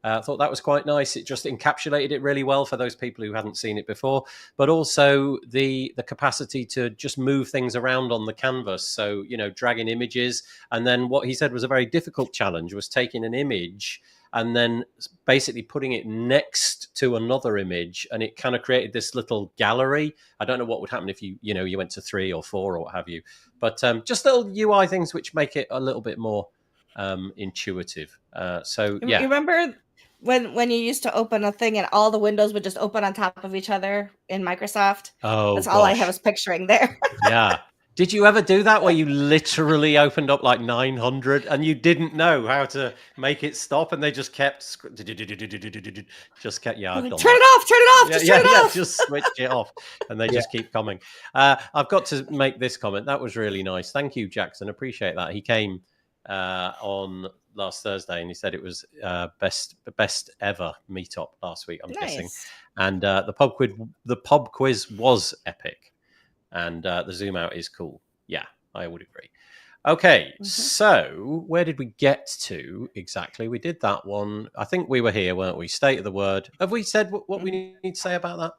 I thought that was quite nice. It just encapsulated it really well for those people who hadn't seen it before, but also the capacity to just move things around on the canvas. So, dragging images. And then what he said was a very difficult challenge was taking an image and then basically putting it next to another image, and it kind of created this little gallery. I don't know what would happen if you went to 3 or 4 or what have you, but just little UI things which make it a little bit more intuitive. So yeah. You remember when you used to open a thing and all the windows would just open on top of each other in Microsoft? Oh, that's all I was picturing there. Yeah. Did you ever do that where you literally opened up like 900 and you didn't know how to make it stop, and they just kept I've done turn it that. off. Just switch it off, and they just keep coming. I've got to make this comment. That was really nice. Thank you, Jackson. Appreciate that. He came on last Thursday, and he said it was best ever meetup last week, I'm guessing. And the pub quiz was epic. And the zoom out is cool. Yeah, I would agree. Okay, So where did we get to exactly? We did that one. I think we were here, weren't we? State of the word. Have we said what we need to say about that?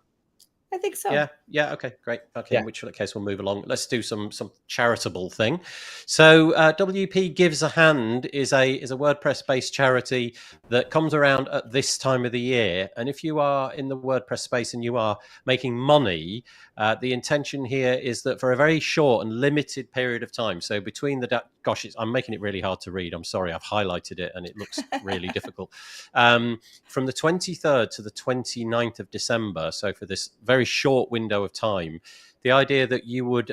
I think so. Yeah. Okay, great. Okay, in which case we'll move along. Let's do some charitable thing. So WP Gives a Hand is a WordPress-based charity that comes around at this time of the year. And if you are in the WordPress space and you are making money, the intention here is that for a very short and limited period of time, so between I'm making it really hard to read. I'm sorry, I've highlighted it and it looks really difficult. From the 23rd to the 29th of December, so for this very short window of time, the idea that you would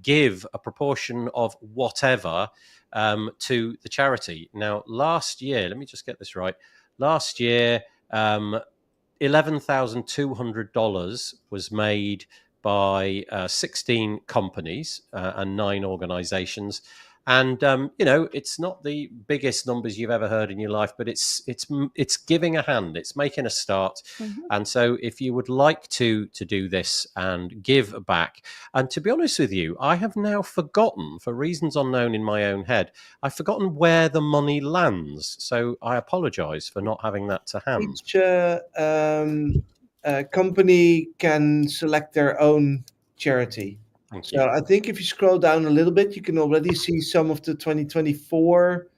give a proportion of whatever to the charity. Now, last year, let me just get this right. Last year, $11,200 was made by 16 companies and 9 organizations. And, it's not the biggest numbers you've ever heard in your life, but it's giving a hand. It's making a start. And so if you would like to do this and give back, and to be honest with you, I have now forgotten, for reasons unknown in my own head, I've forgotten where the money lands. So I apologize for not having that to hand. Each company can select their own charity. So I think if you scroll down a little bit, you can already see some of the 2024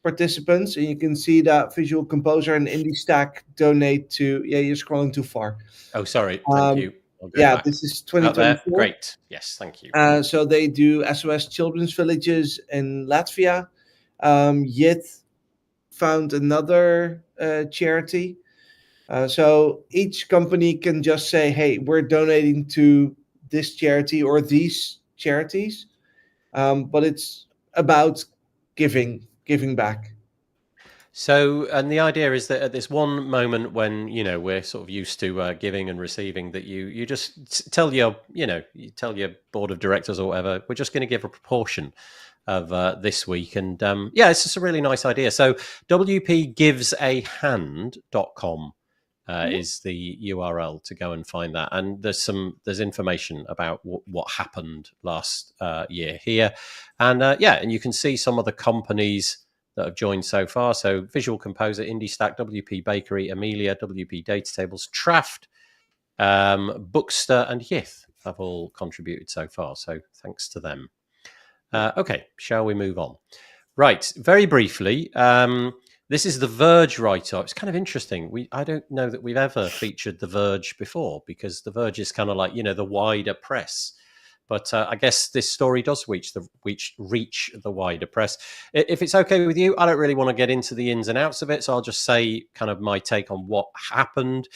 participants, and you can see that Visual Composer and IndieStack donate to. Yeah, you're scrolling too far. Oh, sorry. Thank you. Yeah, this is 2024. Great. Yes, thank you. So they do SOS Children's Villages in Latvia. Yit found another charity. So each company can just say, hey, we're donating to this charity or these charities, but it's about giving back. So, and the idea is that at this one moment when, we're sort of used to giving and receiving, that you just tell your board of directors or whatever, we're just going to give a proportion of this week. And it's just a really nice idea. So wpgivesahand.com is the URL to go and find that. And there's information about what happened last year here. And and you can see some of the companies that have joined so far. So Visual Composer, IndieStack, WP Bakery, Amelia, WP Datatables, Traft, Bookster, and Yith have all contributed so far. So thanks to them. Okay, shall we move on? Right, very briefly, this is the Verge write-up. It's kind of interesting. I don't know that we've ever featured the Verge before, because the Verge is kind of like, the wider press. But I guess this story does reach the wider press. If it's okay with you, I don't really want to get into the ins and outs of it, so I'll just say kind of my take on what happened.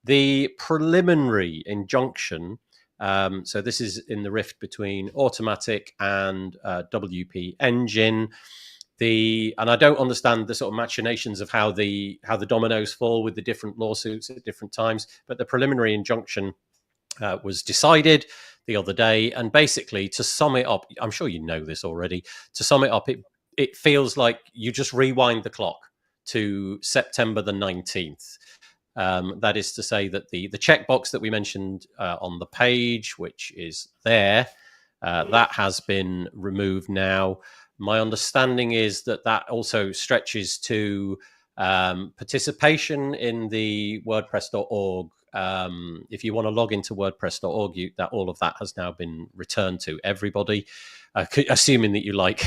The preliminary injunction. So this is in the rift between Automatic and WP Engine. And I don't understand the sort of machinations of how the dominoes fall with the different lawsuits at different times. But the preliminary injunction was decided the other day, and basically, to sum it up, I'm sure you know this already. To sum it up, it feels like you just rewind the clock to September the 19th. That is to say that the checkbox that we mentioned on the page, which is there, that has been removed now. My understanding is that also stretches to participation in the WordPress.org. If you want to log into WordPress.org, all of that has now been returned to everybody, assuming that you like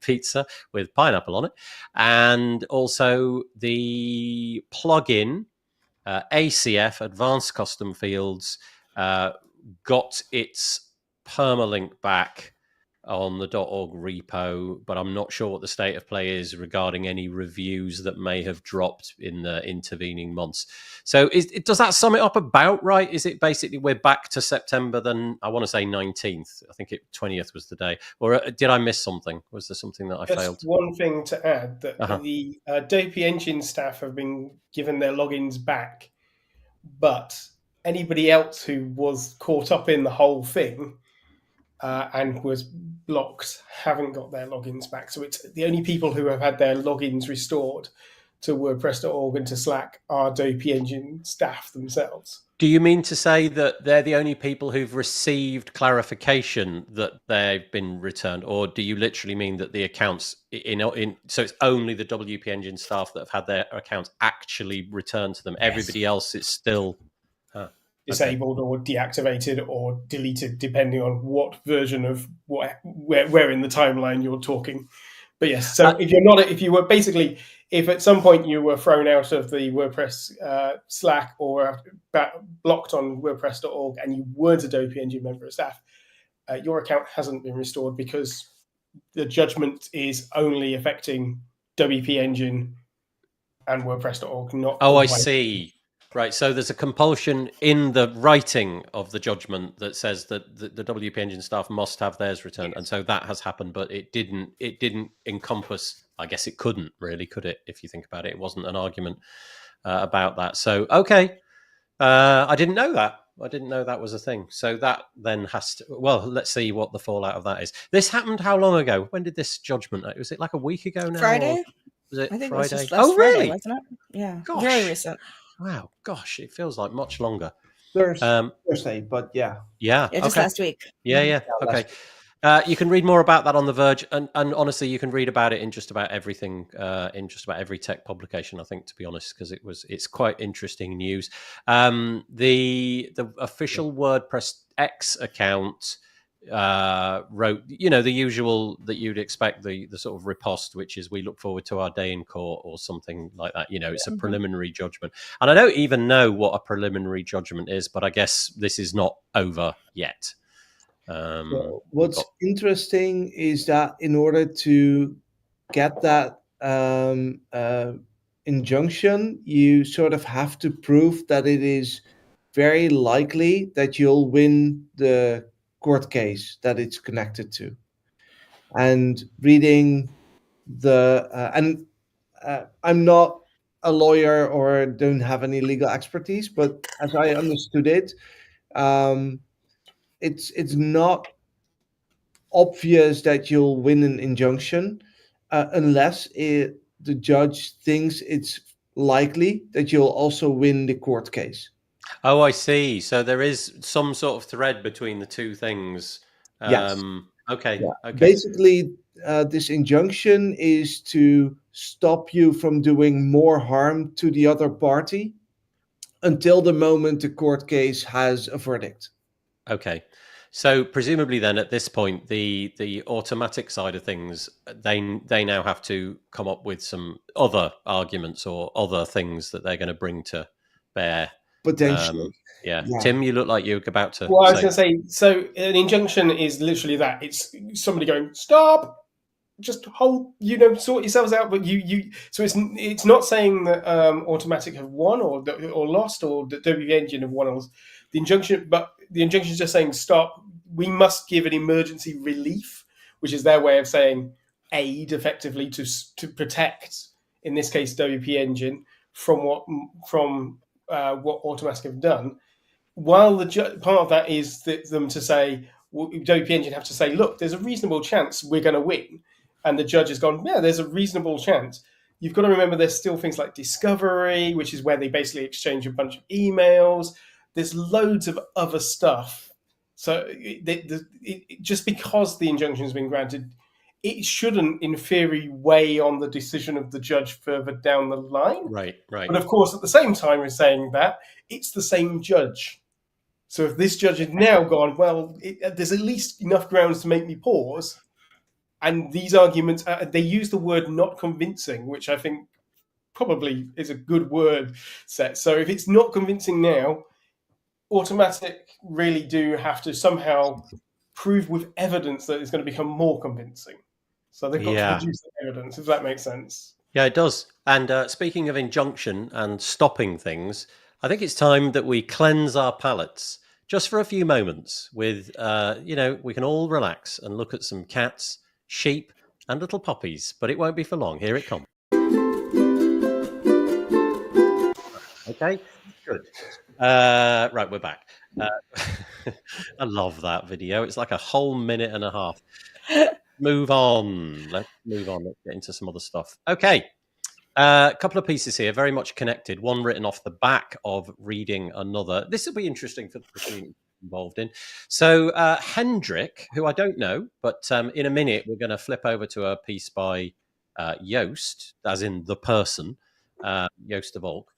pizza with pineapple on it. And also the plugin, ACF, Advanced Custom Fields, got its permalink back on the .org repo, but I'm not sure what the state of play is regarding any reviews that may have dropped in the intervening months. So does that sum it up about right? Is it basically we're back to September, then I want to say 19th. I think 20th was the day. Or did I miss something? Was there something that I failed? Just one thing to add, that the WP Engine staff have been given their logins back, but anybody else who was caught up in the whole thing and was blocked haven't got their logins back. So it's the only people who have had their logins restored to WordPress.org and to Slack are WP Engine staff themselves. Do you mean to say that they're the only people who've received clarification that they've been returned, or do you literally mean that the accounts so it's only the WP Engine staff that have had their accounts actually returned to them? Yes. Everybody else is still disabled or deactivated or deleted, depending on what version of where in the timeline you're talking. But yes, so if at some point you were thrown out of the WordPress Slack or blocked on WordPress.org and you weren't a WP Engine member of staff, your account hasn't been restored because the judgment is only affecting WP Engine and WordPress.org, not. Oh, I see. Right, so there's a compulsion in the writing of the judgment that says that the WP Engine staff must have theirs returned, and so that has happened, but it didn't encompass. I guess it couldn't really, could it? If you think about it, it wasn't an argument about that. So okay, I didn't know that. I didn't know that was a thing. So that then has to. Well, let's see what the fallout of that is. This happened how long ago? When did this judgment? Was it like a week ago now? Friday. Was it I think Friday? It was just last really? Friday, wasn't it? Yeah. Gosh. Very recent. Wow, gosh, it feels like much longer. Thursday, but yeah. Yeah, just last week. Yeah, okay. You can read more about that on The Verge, and honestly, you can read about it in just about everything, in just about every tech publication, I think, to be honest, because it's quite interesting news. The official WordPress X account wrote, the usual that you'd expect, the sort of riposte, which is we look forward to our day in court or something like that. It's a preliminary judgment, and I don't even know what a preliminary judgment is, but I guess this is not over yet. What's interesting is that in order to get that injunction, you sort of have to prove that it is very likely that you'll win the court case that it's connected to. And reading I'm not a lawyer or don't have any legal expertise, but as I understood it, it's not obvious that you'll win an injunction unless the judge thinks it's likely that you'll also win the court case. Oh, I see. So there is some sort of thread between the two things. Yes. Okay. Yeah. Okay. Basically, this injunction is to stop you from doing more harm to the other party until the moment the court case has a verdict. Okay. So presumably then at this point, the automatic side of things, they now have to come up with some other arguments or other things that they're going to bring to bear. Potentially. Yeah. Yeah. Tim, you look like you're about to Well, I was say. going to say, so an injunction is literally that. It's somebody going, stop, just hold, sort yourselves out. But so it's not saying that Automatic have won or lost, or that WP Engine have won. Or the injunction, but the injunction is just saying, stop. We must give an emergency relief, which is their way of saying aid, effectively to protect, in this case, WP Engine from what Automatic have done. While part of that is them to say, WP Engine have to say, look, there's a reasonable chance we're going to win. And the judge has gone, yeah, there's a reasonable chance. You've got to remember there's still things like discovery, which is where they basically exchange a bunch of emails. There's loads of other stuff. So just because the injunction has been granted, it shouldn't, in theory, weigh on the decision of the judge further down the line. Right. But of course, at the same time, we're saying that it's the same judge. So if this judge had now gone, well, there's at least enough grounds to make me pause. And these arguments, they use the word not convincing, which I think probably is a good word set. So if it's not convincing now, Automatic really do have to somehow prove with evidence that it's going to become more convincing. So they've got to produce the evidence, if that makes sense. Yeah, it does. And speaking of injunction and stopping things, I think it's time that we cleanse our palates just for a few moments with, we can all relax and look at some cats, sheep, and little puppies, but it won't be for long. Here it comes. Okay, good. Right, we're back. I love that video. It's like a whole minute and a half. Move on. Let's move on. Let's get into some other stuff. Okay. A couple of pieces here, very much connected. One written off the back of reading another. This will be interesting for the community involved in. So Hendrik, who I don't know, but in a minute we're going to flip over to a piece by Joost, as in the person, Joost de Volk.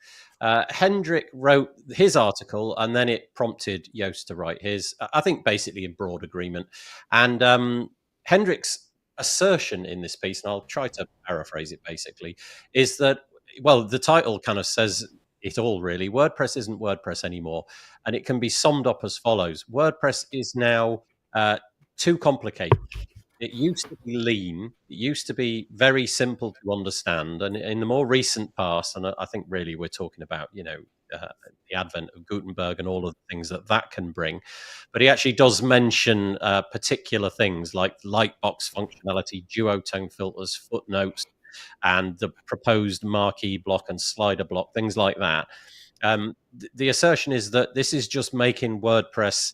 Hendrik wrote his article, and then it prompted Joost to write his, I think basically in broad agreement. And Hendrik's assertion in this piece, and I'll try to paraphrase it basically, is that, well, the title kind of says it all really. WordPress isn't WordPress anymore. And it can be summed up as follows. WordPress is now too complicated. It used to be lean. It used to be very simple to understand. And in the more recent past, and I think really we're talking about, the advent of Gutenberg and all of the things that can bring. But he actually does mention particular things like lightbox functionality, duotone filters, footnotes, and the proposed marquee block and slider block, things like that. The assertion is that this is just making WordPress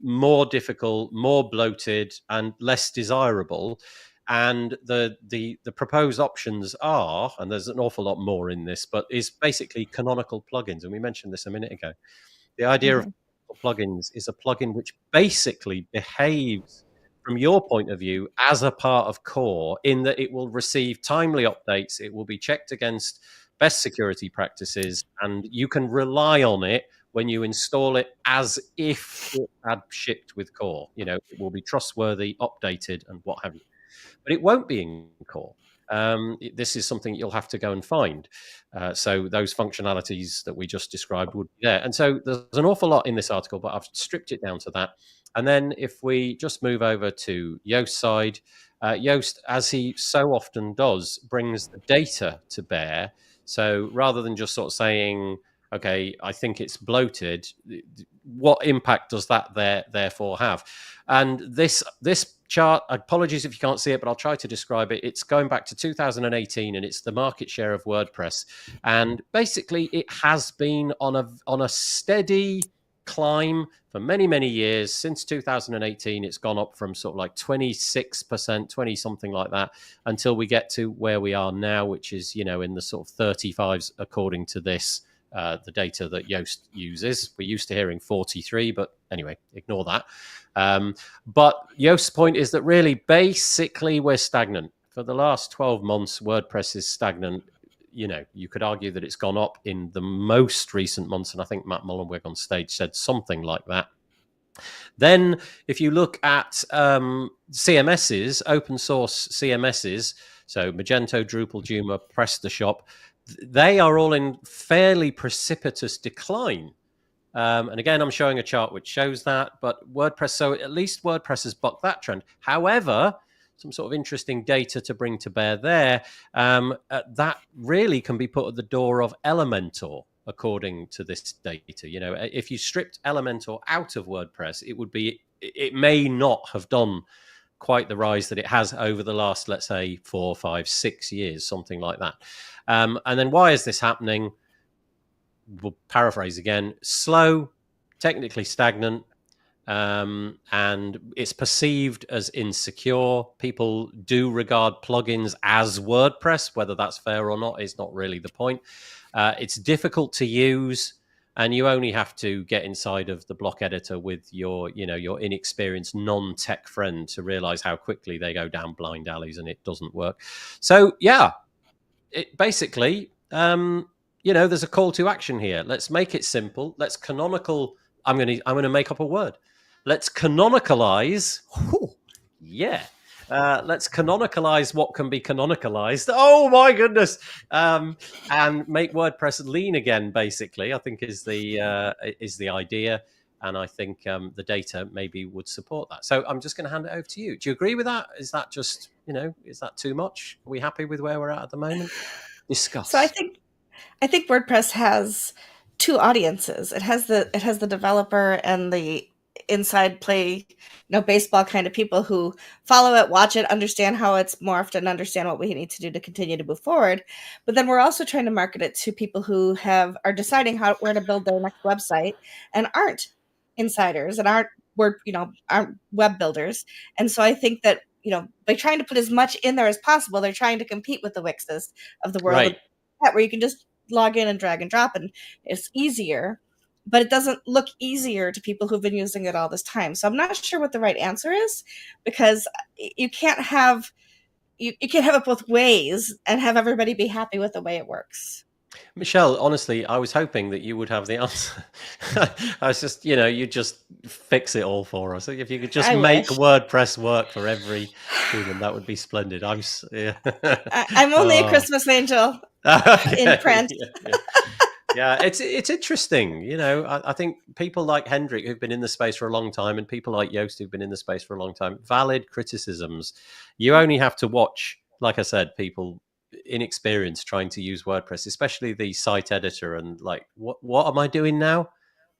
more difficult, more bloated, and less desirable. And the proposed options are, and there's an awful lot more in this, but is basically canonical plugins. And we mentioned this a minute ago. The idea of plugins is a plugin which basically behaves from your point of view as a part of core, in that it will receive timely updates. It will be checked against best security practices, and you can rely on it when you install it as if it had shipped with core. It will be trustworthy, updated, and what have you. But it won't be in core. This is something you'll have to go and find. So those functionalities that we just described would be there. And so there's an awful lot in this article, but I've stripped it down to that. And then if we just move over to Joost's side, Joost, as he so often does, brings the data to bear. So rather than just sort of saying, okay, I think it's bloated, what impact does that therefore have? And this chart, apologies if you can't see it, but I'll try to describe it. It's going back to 2018, and it's the market share of WordPress. And basically, it has been on a steady climb for many, many years. Since 2018, it's gone up from sort of like 26%, 20 something like that, until we get to where we are now, which is, in the sort of 35s, according to this, the data that Yoast uses. We're used to hearing 43, but anyway, ignore that. But Yoast's point is that really, basically, we're stagnant. For the last 12 months, WordPress is stagnant. You could argue that it's gone up in the most recent months, and I think Matt Mullenweg on stage said something like that. Then, if you look at CMSs, open source CMSs, so Magento, Drupal, Joomla, PrestaShop, they are all in fairly precipitous decline. And again, I'm showing a chart which shows that, but WordPress, so at least WordPress has bucked that trend. However, some sort of interesting data to bring to bear there, that really can be put at the door of Elementor, according to this data. If you stripped Elementor out of WordPress, it may not have done quite the rise that it has over the last, let's say, 4, 5, 6 years, something like that. And then why is this happening? We'll paraphrase again: slow, technically stagnant, and it's perceived as insecure. People do regard plugins as WordPress. Whether that's fair or not is not really the point. It's difficult to use, and you only have to get inside of the block editor with your inexperienced non-tech friend to realize how quickly they go down blind alleys and it doesn't work. So yeah, it basically, there's a call to action here. Let's make it simple. Let's canonical. I'm going to make up a word. Let's canonicalize. Let's canonicalize what can be canonicalized. Oh my goodness! And make WordPress lean again. Basically, I think is the idea, and I think the data maybe would support that. So I'm just going to hand it over to you. Do you agree with that? Is that just is that too much? Are we happy with where we're at the moment? Discuss. So I think WordPress has two audiences. It has the developer and the inside play, baseball kind of people who follow it, watch it, understand how it's morphed, and understand what we need to do to continue to move forward. But then we're also trying to market it to people who are deciding where to build their next website and aren't insiders and aren't web builders. And so I think that by trying to put as much in there as possible, they're trying to compete with the Wixes of the world, right, where you can just log in and drag and drop, and it's easier. But it doesn't look easier to people who've been using it all this time. So I'm not sure what the right answer is, because you can't have it both ways and have everybody be happy with the way it works. Michelle, honestly, I was hoping that you would have the answer. I was just, you just fix it all for us. If you could just make WordPress work for every human, that would be splendid. I'm only a Christmas angel in print. Yeah, it's interesting. I think people like Hendrik, who've been in the space for a long time, and people like Yoast, who've been in the space for a long time, valid criticisms. You only have to watch, like I said, people inexperienced trying to use WordPress, especially the site editor, and like, what am I doing now?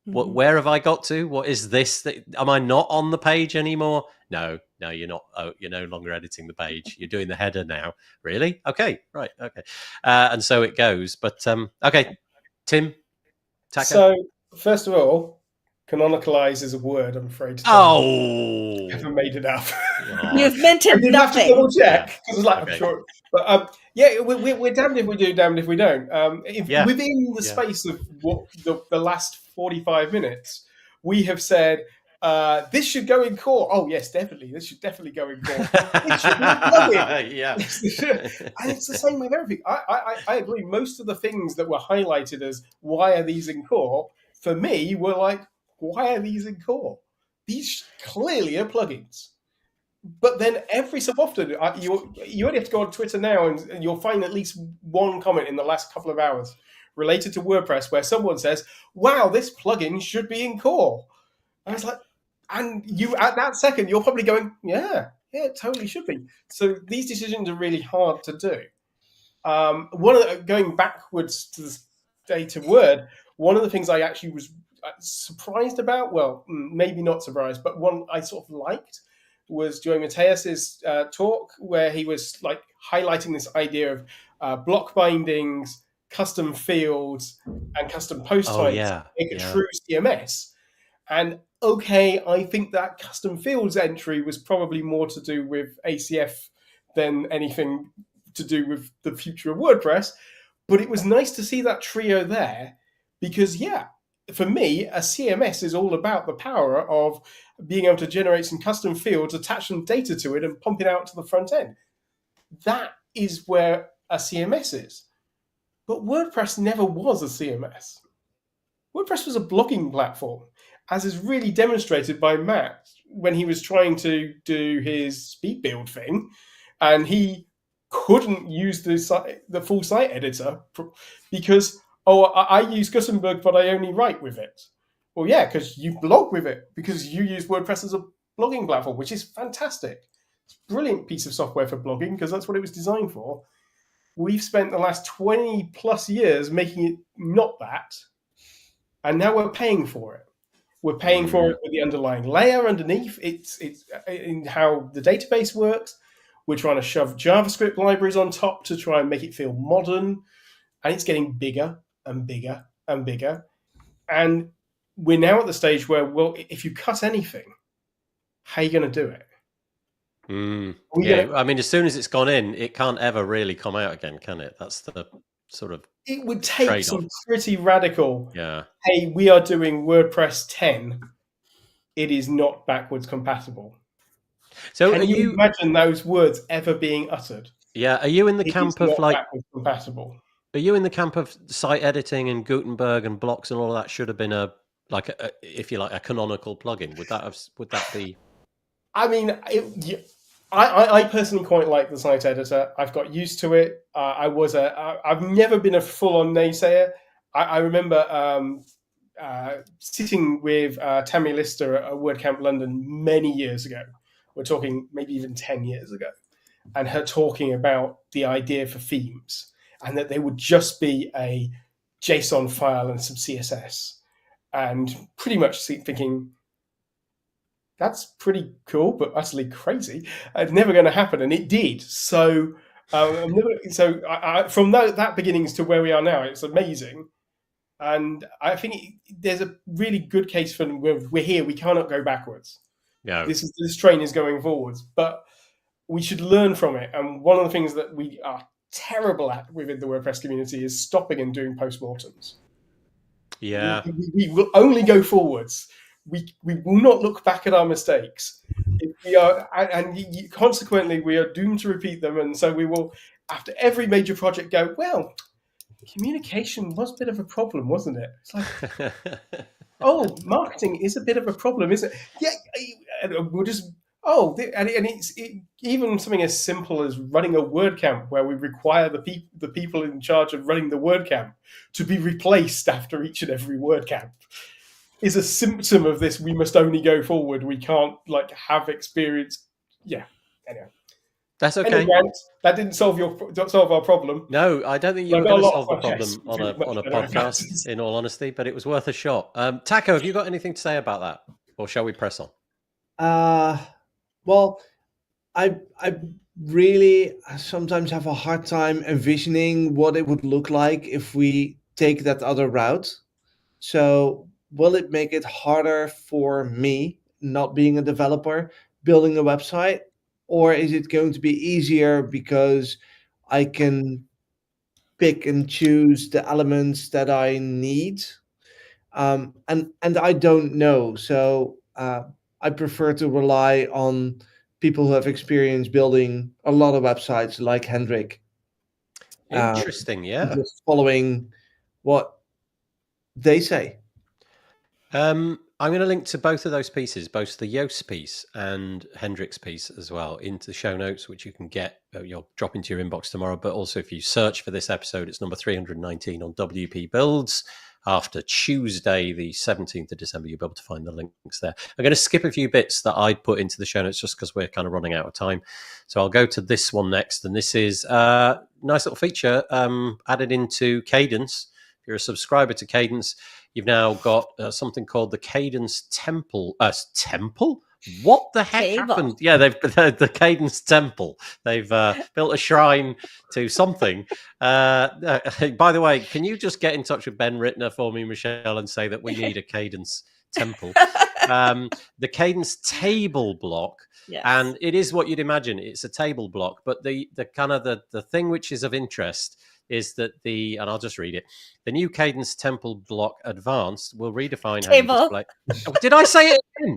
Mm-hmm. Where have I got to? What is this? Am I not on the page anymore? No, you're not. Oh, you're no longer editing the page. You're doing the header now. Really? Okay, right. Okay, and so it goes. But okay. Tim, Taka? So, first of all, canonicalize is a word, I'm afraid to tell you. I haven't made it up. You've minted nothing. Have to double check, because I'm sure. But we're damned if we do, damned if we don't. Within the space of what the last 45 minutes, we have said, this should go in core. Oh, yes, definitely. This should definitely go in core. It should be plugin. Yeah. And it's the same with everything. I agree. Most of the things that were highlighted as why are these in core, for me, were like, why are these in core? These clearly are plugins. But then every so often, you only have to go on Twitter now, and you'll find at least one comment in the last couple of hours related to WordPress where someone says, wow, this plugin should be in core. I was like, and you at that second, you're probably going, yeah, it totally should be. So these decisions are really hard to do. Going backwards to the state of Word, one of the things I actually was surprised about, well, maybe not surprised, but one I sort of liked, was Joey Mateus's talk, where he was like highlighting this idea of block bindings, custom fields, and custom post types make a true CMS. And okay, I think that custom fields entry was probably more to do with ACF than anything to do with the future of WordPress. But it was nice to see that trio there because, yeah, for me, a CMS is all about the power of being able to generate some custom fields, attach some data to it, and pump it out to the front end. That is where a CMS is. But WordPress never was a CMS. WordPress was a blogging platform, as is really demonstrated by Matt when he was trying to do his speed build thing, and he couldn't use the full site editor because, I use Gutenberg, but I only write with it. Well, yeah, because you blog with it, because you use WordPress as a blogging platform, which is fantastic. It's a brilliant piece of software for blogging because that's what it was designed for. We've spent the last 20 plus years making it not that, and now we're paying for it. We're paying for it with the underlying layer underneath. It's in how the database works. We're trying to shove JavaScript libraries on top to try and make it feel modern. And it's getting bigger and bigger and bigger. And we're now at the stage where, well, if you cut anything, how are you going to do it? Yeah, I mean, as soon as it's gone in, it can't ever really come out again, can it? That's the sort of it would take trade-off. Some pretty radical. Yeah. Hey, we are doing WordPress 10. It is not backwards compatible. So can you imagine those words ever being uttered? Yeah. Are you in the camp of like backwards compatible? Are you in the camp of site editing and Gutenberg and blocks and all of that should have been if you like, a canonical plugin? Would that be? I mean, I personally quite like the site editor. I've got used to it. I've never been a full-on naysayer. I remember sitting with Tammy Lister at WordCamp London many years ago. We're talking maybe even 10 years ago. And her talking about the idea for themes and that they would just be a JSON file and some CSS. And pretty much thinking, that's pretty cool, but utterly crazy. It's never going to happen, and it did. So, from that beginnings to where we are now, it's amazing. And I think there's a really good case for we're here. We cannot go backwards. Yeah, this train is going forwards, but we should learn from it. And one of the things that we are terrible at within the WordPress community is stopping and doing postmortems. Yeah, we will only go forwards. We will not look back at our mistakes. If we are, and consequently, we are doomed to repeat them. And so we will, after every major project, go, well, communication was a bit of a problem, wasn't it? It's like, oh, marketing is a bit of a problem, isn't it? Yeah, and we'll just, it's even something as simple as running a WordCamp where we require the people in charge of running the WordCamp to be replaced after each and every WordCamp is a symptom of this. We must only go forward. We can't have experience. Yeah. Anyway, that's okay. Anyway, that didn't solve our problem. No, I don't think you were going to solve the problem on a podcast. In all honesty, but it was worth a shot. Taco, have you got anything to say about that, or shall we press on? Well, I really sometimes have a hard time envisioning what it would look like if we take that other route. So will it make it harder for me, not being a developer, building a website? Or is it going to be easier because I can pick and choose the elements that I need? And I don't know. So I prefer to rely on people who have experience building a lot of websites like Hendrik. Interesting, yeah. Just following what they say. I'm going to link to both of those pieces, both the Yoast piece and Hendrik's piece as well, into the show notes, which you can get. You'll drop into your inbox tomorrow. But also, if you search for this episode, it's number 319 on WP Builds. After Tuesday, the 17th of December, you'll be able to find the links there. I'm going to skip a few bits that I'd put into the show notes just because we're kind of running out of time. So I'll go to this one next. And this is a nice little feature added into Cadence. If you're a subscriber to Cadence, you've now got something called the Cadence Temple. Temple? What the heck happened? Yeah, the Cadence Temple. They've built a shrine to something. By the way, can you just get in touch with Ben Rittner for me, Michelle, and say that we need a Cadence temple. The cadence table block. Yes. And it is what you'd imagine. It's a table block, but the kind of the thing which is of interest is that and I'll just read it. The new cadence temple block advanced will redefine how you display. Oh, did I say it again?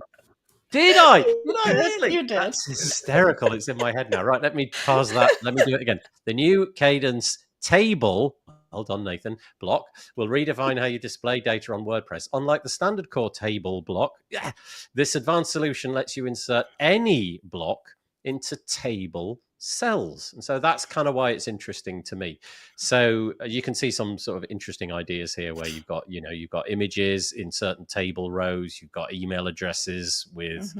Did I? Did I really? You did. That's hysterical. It's in my head now. Right, let me pause that. Let me do it again. The new cadence table, hold on, Nathan, block will redefine how you display data on WordPress. Unlike the standard core table block, this advanced solution lets you insert any block into table cells. And so that's kind of why it's interesting to me. So you can see some sort of interesting ideas here where you've got images in certain table rows, you've got email addresses with,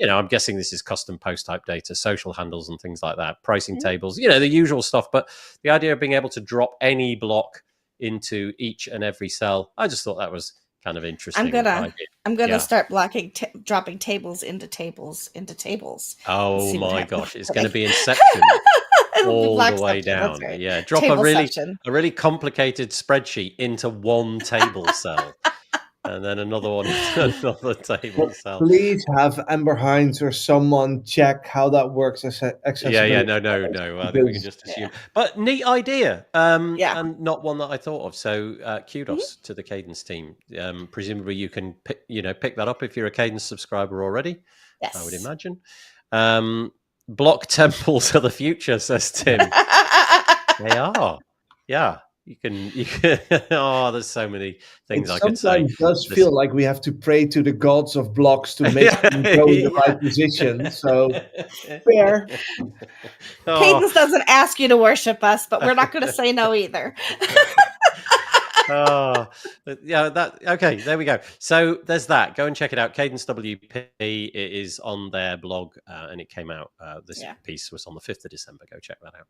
I'm guessing this is custom post type data, social handles and things like that, pricing tables, the usual stuff. But the idea of being able to drop any block into each and every cell, I just thought that was kind of interesting. I'm gonna start dropping tables into tables into tables. Oh my gosh, it's going to be Inception all the way down. Right. Yeah, drop a really complicated spreadsheet into one table cell. And then another one, another table cell. Please have Amber Hines or someone check how that works. No. I think we can just assume. But neat idea, and not one that I thought of. So kudos to the Cadence team. Presumably you can pick that up if you're a Cadence subscriber already. Yes. I would imagine. Block temples are the future, says Tim. They are. Yeah. You can. There's so many things I could say. It does feel like we have to pray to the gods of blocks to make them go in the right position. So fair. Cadence doesn't ask you to worship us, but we're not going to say no either. Okay, there we go. So there's that. Go and check it out. Cadence WP. It is on their blog, and it came out. This piece was on the 5th of December. Go check that out.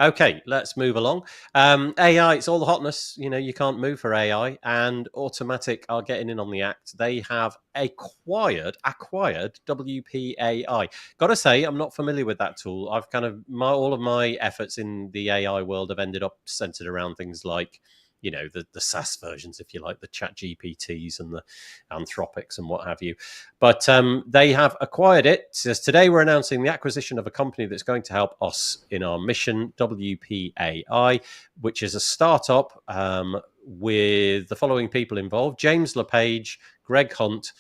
Okay, let's move along. AI, it's all the hotness. You can't move for AI, and Automatic are getting in on the act. They have acquired WPAI. Gotta say, I'm not familiar with that tool. I've kind of all of my efforts in the AI world have ended up centered around things like the SaaS versions, if you like, the Chat GPTs and the Anthropics and what have you. But they have acquired it. It says, today we're announcing the acquisition of a company that's going to help us in our mission, WPAI, which is a startup with the following people involved: James LePage, Greg Hunt,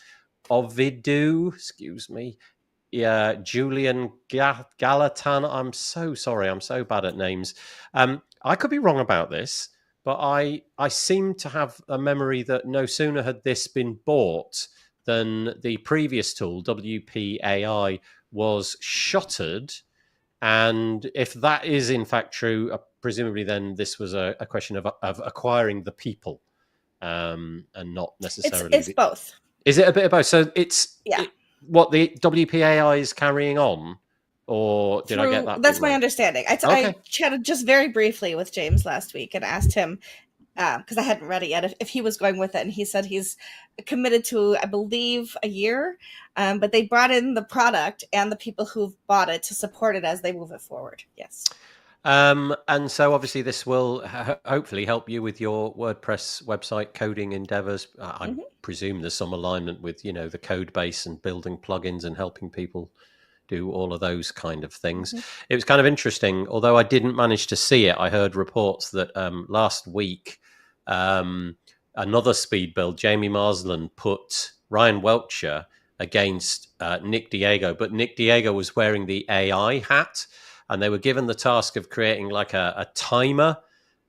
Julian Gallatin. I'm so sorry. I'm so bad at names. I could be wrong about this, but I seem to have a memory that no sooner had this been bought than the previous tool, WPAI, was shuttered. And if that is in fact true, presumably then this was a question of acquiring the people and not necessarily... It's both. Is it a bit of both? So it's what the WPAI is carrying on? Or did I get that? That's my understanding. I chatted just very briefly with James last week and asked him, because I hadn't read it yet, if he was going with it. And he said he's committed to, I believe, a year. But they brought in the product and the people who've bought it to support it as they move it forward. Yes. And so obviously this will hopefully help you with your WordPress website coding endeavors. I presume there's some alignment with, the code base and building plugins and helping people do all of those kind of things. It was kind of interesting, although I didn't manage to see it. I heard reports that last week, another speed build, Jamie Marsland, put Ryan Welcher against Nick Diego, but Nick Diego was wearing the AI hat, and they were given the task of creating like a timer,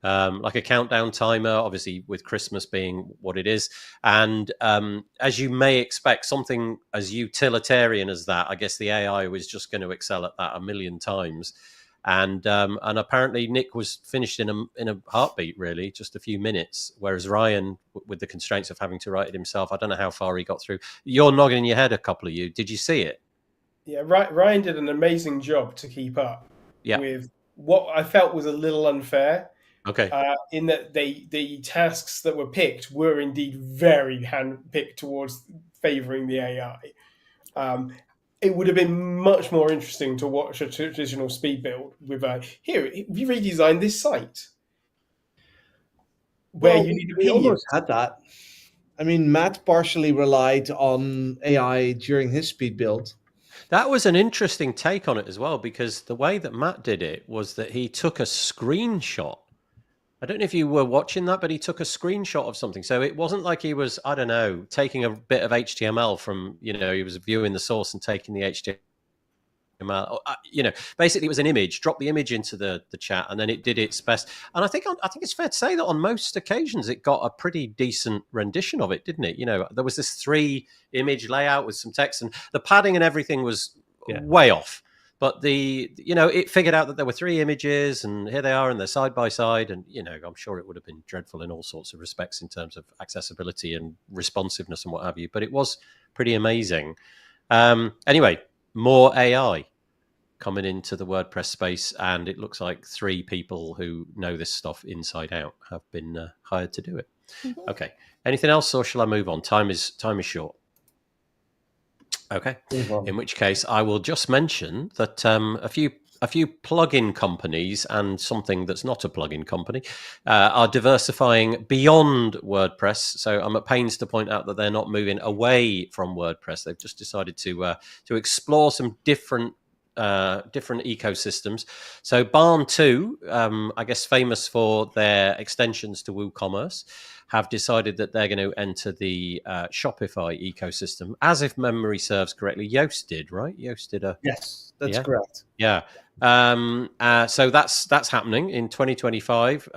like a countdown timer, obviously with Christmas being what it is. And as you may expect, something as utilitarian as that, I guess the AI was just going to excel at that a million times. And apparently Nick was finished in a heartbeat, really, just a few minutes. Whereas Ryan, with the constraints of having to write it himself, I don't know how far he got through. You're nodding your head, a couple of you. Did you see it? Yeah, Ryan did an amazing job to keep up with what I felt was a little unfair. Okay. In that the tasks that were picked were indeed very hand-picked towards favouring the AI. It would have been much more interesting to watch a traditional speed build with here, we redesigned this site. Where you need we almost had that. I mean, Matt partially relied on AI during his speed build. That was an interesting take on it as well, because the way that Matt did it was that he took a screenshot. I don't know if you were watching that, but he took a screenshot of something. So it wasn't like he was, I don't know, taking a bit of HTML from, he was viewing the source and taking the HTML. Basically it was an image. Drop the image into the chat, and then it did its best. And I think it's fair to say that on most occasions it got a pretty decent rendition of it, didn't it? There was this 3-image layout with some text, and the padding and everything was way off. But it figured out that there were 3 images, and here they are, and they're side by side. And I'm sure it would have been dreadful in all sorts of respects in terms of accessibility and responsiveness and what have you. But it was pretty amazing. Anyway, more AI coming into the WordPress space, and it looks like 3 people who know this stuff inside out have been hired to do it. Mm-hmm. Okay. Anything else, or shall I move on? Time is short. Okay. Mm-hmm. In which case, I will just mention that a few plugin companies and something that's not a plugin company are diversifying beyond WordPress. So I'm at pains to point out that they're not moving away from WordPress. They've just decided to explore some different ecosystems. So Barn 2, I guess famous for their extensions to WooCommerce, have decided that they're going to enter the Shopify ecosystem, as if memory serves correctly. Yoast did, right? Yoast did a... Yes, that's correct. Yeah. So that's happening in 2025.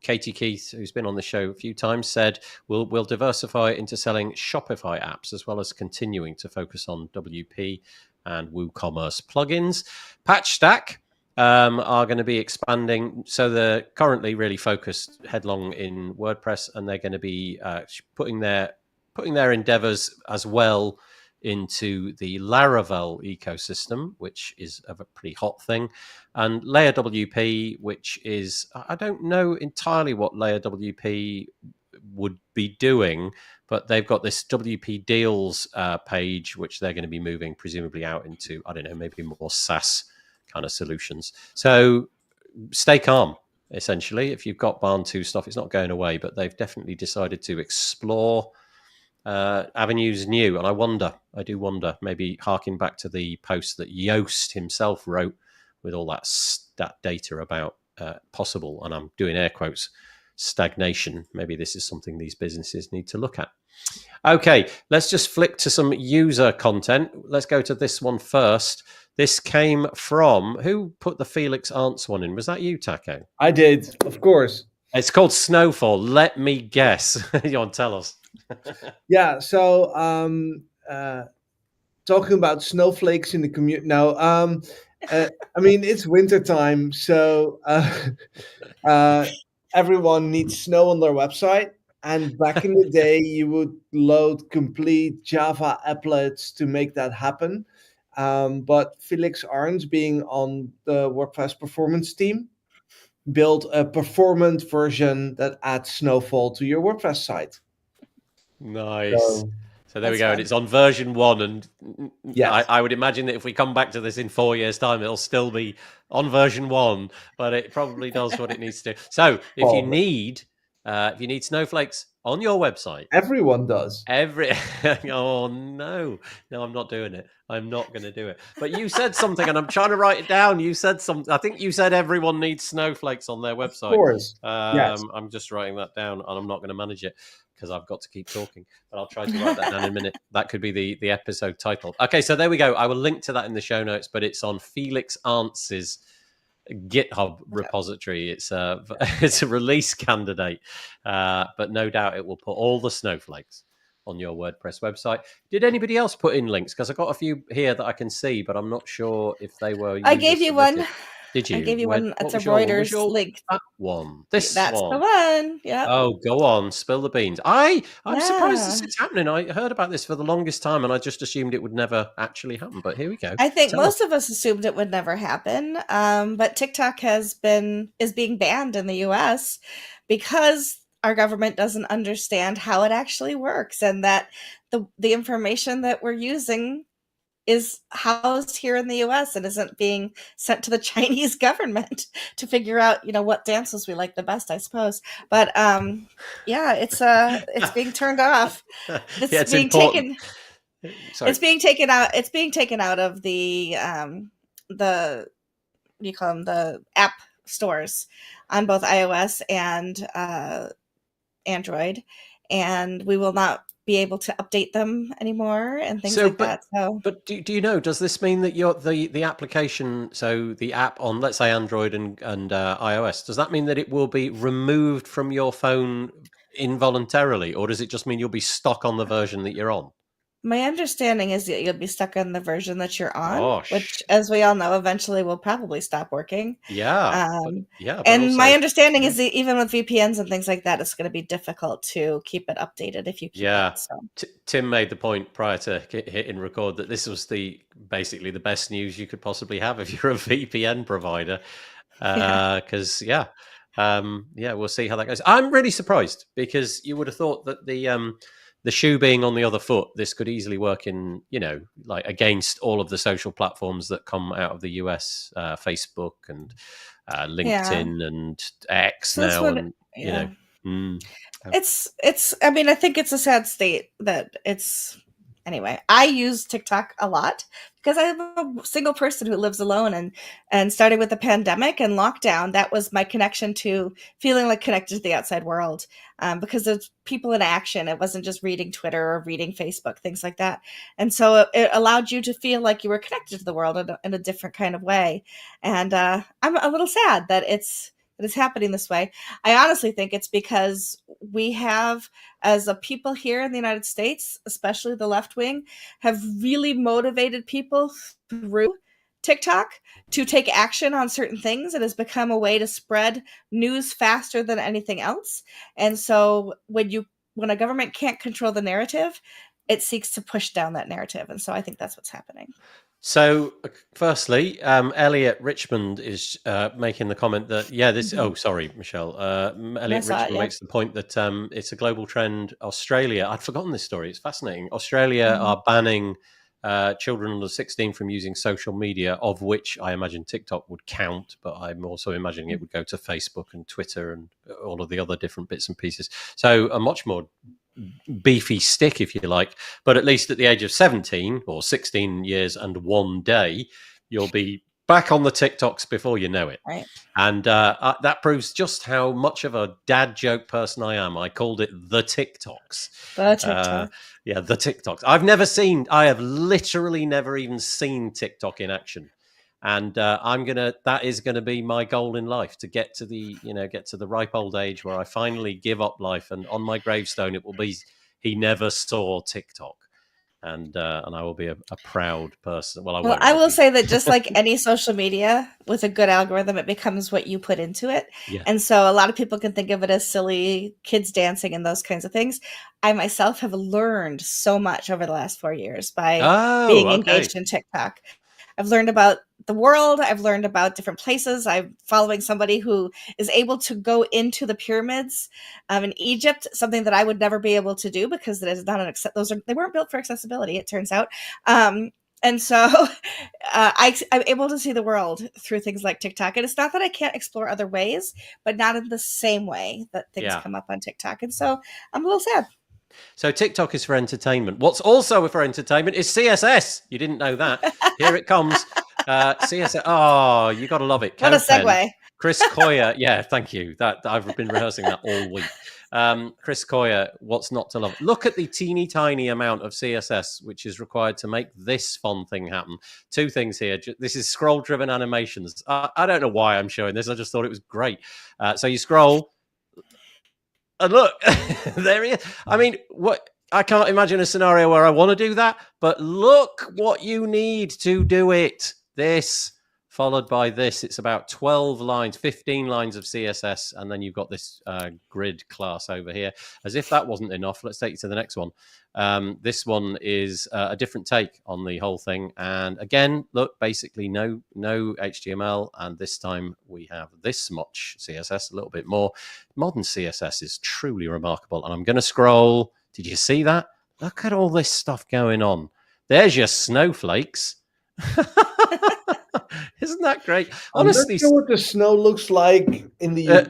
Katie Keith, who's been on the show a few times, said we'll diversify into selling Shopify apps, as well as continuing to focus on WP and WooCommerce plugins. PatchStack are going to be expanding. So they're currently really focused headlong in WordPress, and they're going to be putting their endeavors as well into the Laravel ecosystem, which is a pretty hot thing, and Layer WP, which is, I don't know entirely what Layer WP would be doing, but they've got this WP Deals page, which they're going to be moving presumably out into, I don't know, maybe more SaaS kind of solutions. So stay calm, essentially. If you've got Barn 2 stuff, it's not going away, but they've definitely decided to explore avenues new. And I do wonder, maybe harking back to the post that Yoast himself wrote with all that data about possible, and I'm doing air quotes, stagnation. Maybe this is something these businesses need to look at. Okay, let's just flick to some user content. Let's go to this one first. This came from, who put the Felix Arntz one in? Was that you, Taco? I did, of course. It's called Snowfall. Let me guess. You want to tell us? Yeah, so talking about snowflakes in the community now. I mean, it's wintertime, so everyone needs snow on their website. And back in the day, you would load complete Java applets to make that happen. But Felix Arntz, being on the WordPress performance team, built a performant version that adds snowfall to your WordPress site. Nice. So there we go. Fun. And it's on version 1. And yes. I would imagine that if we come back to this in 4 years' time, it'll still be on version 1, but it probably does what it needs to do. So if you need snowflakes on your website, everyone does. Oh no, I'm not doing it. I'm not going to do it. But you said something, and I'm trying to write it down. You said something. I think you said everyone needs snowflakes on their website. Of course. Yes. I'm just writing that down, and I'm not going to manage it because I've got to keep talking. But I'll try to write that down in a minute. That could be the episode title. Okay, so there we go. I will link to that in the show notes, but it's on Felix Arntz's GitHub repository. It's a release candidate, but no doubt it will put all the snowflakes on your WordPress website. Did anybody else put in links? Because I've got a few here that I can see, but I'm not sure if they were. I gave you one. Did you? I gave you one. It's a Reuters link. That one. That's the one. Yeah. Oh, go on. Spill the beans. I'm surprised this is happening. I heard about this for the longest time, and I just assumed it would never actually happen. But here we go. I think most of us assumed it would never happen. But TikTok is being banned in the US because our government doesn't understand how it actually works, and that the information that we're using is housed here in the US and isn't being sent to the Chinese government to figure out, what dances we like the best, I suppose. But yeah, it's being turned off. Yeah, it's important. Sorry. It's being taken out. It's being taken out of the what do you call them, the app stores on both iOS and Android, and we will not be able to update them anymore and things like that. So, but do you know? Does this mean that the application, so the app on, let's say, Android and iOS, does that mean that it will be removed from your phone involuntarily, or does it just mean you'll be stuck on the version that you're on? my understanding is that you'll be stuck on the version that you're on, Gosh. which, as we all know, eventually will probably stop working. Yeah, and also, my understanding is that even with VPNs and things like that, it's going to be difficult to keep it updated if you keep it. So. Tim made the point prior to hitting record that this was basically the best news you could possibly have if you're a VPN provider, because we'll see how that goes. I'm really surprised, because you would have thought that the shoe being on the other foot, this could easily work in, like against all of the social platforms that come out of the US, Facebook and LinkedIn and X now. It's, I mean, I think it's a sad state that it's, anyway, I use TikTok a lot because I'm a single person who lives alone, and starting with the pandemic and lockdown, that was my connection to feeling like connected to the outside world, because it's people in action. It wasn't just reading Twitter or reading Facebook, things like that. And so it allowed you to feel like you were connected to the world in a different kind of way. And I'm a little sad that it's happening this way. I honestly think it's because we have, as a people here in the United States, especially the left wing, have really motivated people through TikTok to take action on certain things. It has become a way to spread news faster than anything else. And so when a government can't control the narrative, it seeks to push down that narrative. And so I think that's what's happening. So, firstly, Elliot Richmond is making the comment that, oh, sorry, Michelle. Elliot Richmond makes the point that it's a global trend. Australia, I'd forgotten this story. It's fascinating. Australia are banning children under 16 from using social media, of which I imagine TikTok would count, but I'm also imagining it would go to Facebook and Twitter and all of the other different bits and pieces. So a much more beefy stick, if you like, but at least at the age of 17 or 16 years and 1 day, you'll be back on the TikToks before you know it. Right. And that proves just how much of a dad joke person I am. I called it the TikToks. The TikTok. The TikToks. I have literally never even seen TikTok in action. And that is gonna be my goal in life, to get to the ripe old age where I finally give up life, and on my gravestone it will be, he never saw TikTok, and I will be a proud person. Well, I will say that just like any social media with a good algorithm, it becomes what you put into it. Yeah. And so a lot of people can think of it as silly kids dancing and those kinds of things. I myself have learned so much over the last 4 years by being engaged in TikTok. I've learned about the world. I've learned about different places. I'm following somebody who is able to go into the pyramids in Egypt, something that I would never be able to do because it is not they weren't built for accessibility, it turns out. And so I'm able to see the world through things like TikTok. And it's not that I can't explore other ways, but not in the same way that things come up on TikTok. And so I'm a little sad. So TikTok is for entertainment. What's also for entertainment is CSS. You didn't know that. Here it comes. CSS. Oh, you got to love it. What a segue. Chris Coyer. Yeah, thank you. That I've been rehearsing that all week. Chris Coyer, what's not to love? Look at the teeny tiny amount of CSS which is required to make this fun thing happen. Two things here. This is scroll-driven animations. I don't know why I'm showing this. I just thought it was great. So you scroll. And look, there he is. I mean, I can't imagine a scenario where I want to do that, but look what you need to do it. This, followed by this. It's about 12 lines, 15 lines of CSS, and then you've got this grid class over here. As if that wasn't enough, let's take you to the next one. This one is a different take on the whole thing. And again, look, basically no HTML. And this time we have this much CSS, a little bit more. Modern CSS is truly remarkable. And I'm going to scroll. Did you see that? Look at all this stuff going on. There's your snowflakes. Isn't that great? I'm not Honestly, sure what the snow looks like in the UK,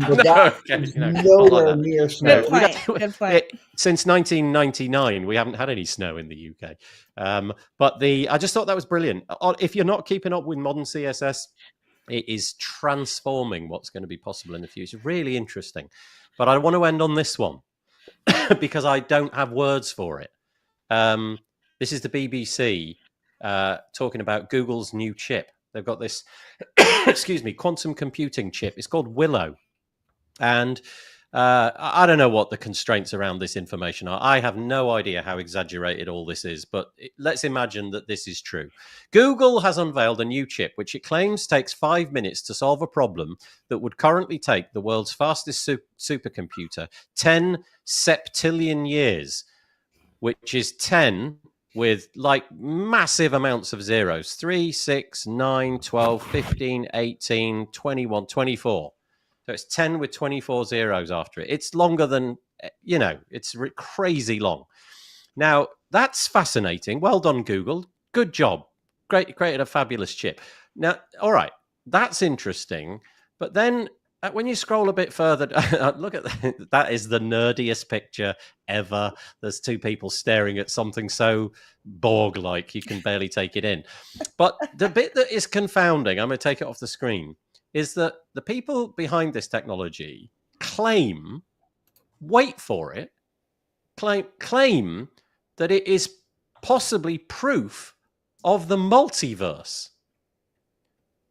but that is not nowhere like that. near snow. Good point. Good point. Since 1999, we haven't had any snow in the UK. But I just thought that was brilliant. If you're not keeping up with modern CSS, it is transforming what's going to be possible in the future. Really interesting. But I want to end on this one because I don't have words for it. This is the BBC talking about Google's new chip. They've got this, excuse me, quantum computing chip. It's called Willow. And I don't know what the constraints around this information are. I have no idea how exaggerated all this is, but let's imagine that this is true. Google has unveiled a new chip, which it claims takes 5 minutes to solve a problem that would currently take the world's fastest supercomputer 10 septillion years, which is 10 with like massive amounts of zeros. 3, 6, 9, 12, 15, 18, 21, 24. So it's 10 with 24 zeros after it. It's longer than, it's crazy long. Now, that's fascinating. Well done, Google. Good job. Great, created a fabulous chip. Now, all right, that's interesting. But then when you scroll a bit further, look at that. That is the nerdiest picture ever. There's two people staring at something so Borg-like you can barely take it in. But the bit that is confounding, I'm going to take it off the screen, is that the people behind this technology claim, wait for it, claim that it is possibly proof of the multiverse.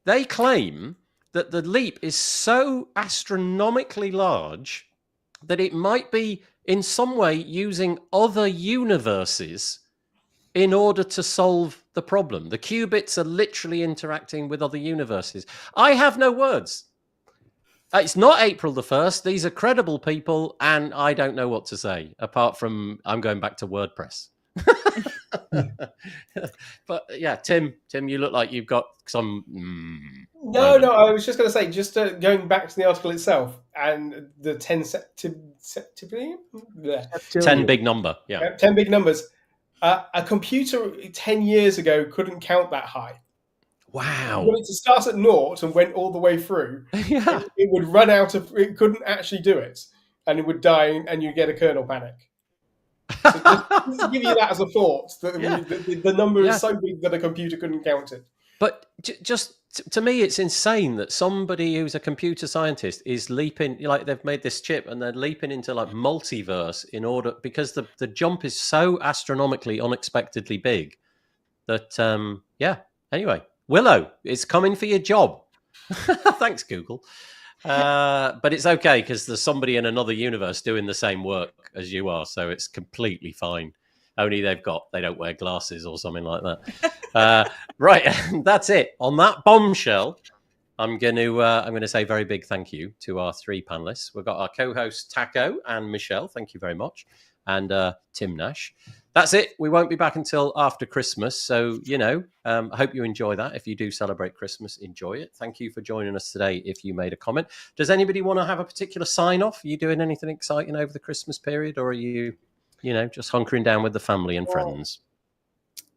They claim that the leap is so astronomically large that it might be in some way using other universes in order to solve the problem. The qubits are literally interacting with other universes. I have no words. It's not April the 1st. These are credible people, and I don't know what to say, apart from I'm going back to WordPress. But yeah, Tim, you look like you've got some... No, I was just going to say, just going back to the article itself, and the 10 septillion? 10 big number, yeah. 10 big numbers. A computer 10 years ago couldn't count that high. Wow. When it starts at naught and went all the way through, Yeah. it would run out of... It couldn't actually do it. And it would die, and you get a kernel panic. So just to give you that as a thought, that the number is so big that a computer couldn't count it. But just to me, it's insane that somebody who's a computer scientist is leaping, like they've made this chip and they're leaping into like multiverse in order, because the jump is so astronomically, unexpectedly big that, anyway, Willow, it's coming for your job. Thanks, Google. But it's okay because there's somebody in another universe doing the same work as you are, so it's completely fine. Only they don't wear glasses or something like that. Right, that's it. On that bombshell, I'm going to say a very big thank you to our three panelists. We've got our co-hosts Taco and Michelle. Thank you very much, and Tim Nash. That's it. We won't be back until after Christmas. So, I hope you enjoy that. If you do celebrate Christmas, enjoy it. Thank you for joining us today if you made a comment. Does anybody want to have a particular sign-off? Are you doing anything exciting over the Christmas period, or are you, just hunkering down with the family and friends?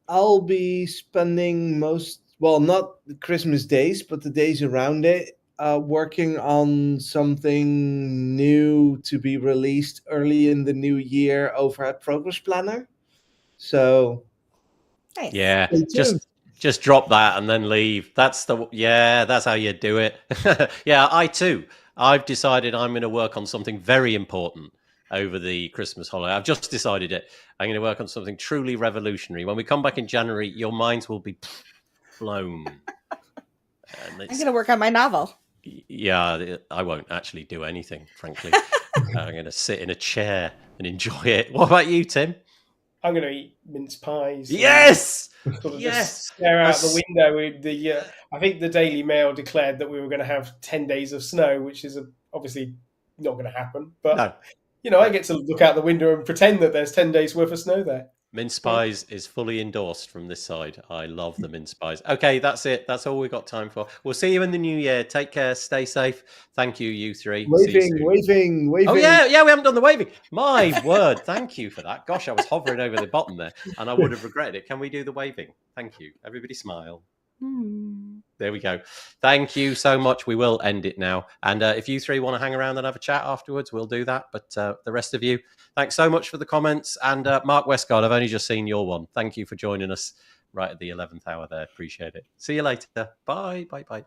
I'll be spending not the Christmas days, but the days around it, working on something new to be released early in the new year over at Progress Planner. So, nice. Yeah, just drop that and then leave. That's how you do it. Yeah, I've decided I'm going to work on something very important over the Christmas holiday. I've just decided it. I'm going to work on something truly revolutionary. When we come back in January, your minds will be blown. I'm going to work on my novel. Yeah, I won't actually do anything, frankly. I'm going to sit in a chair and enjoy it. What about you, Tim? I'm going to eat mince pies. Yes! Sort of just stare out the window. I think the Daily Mail declared that we were going to have 10 days of snow, which is obviously not going to happen. But, no. I get to look out the window and pretend that there's 10 days worth of snow there. Mince pies is fully endorsed from this side. I love the mince pies. Okay, that's it. That's all we've got time for. We'll see you in the new year. Take care. Stay safe. Thank you, you three. See you soon. Waving. Oh, yeah, we haven't done the waving. My word. Thank you for that. Gosh, I was hovering over the bottom there, and I would have regretted it. Can we do the waving? Thank you. Everybody smile. There we go. Thank you so much. We will end it now. And if you three want to hang around and have a chat afterwards, we'll do that. But the rest of you, thanks so much for the comments. And Mark Westgard, I've only just seen your one. Thank you for joining us right at the 11th hour there. Appreciate it. See you later. Bye. Bye.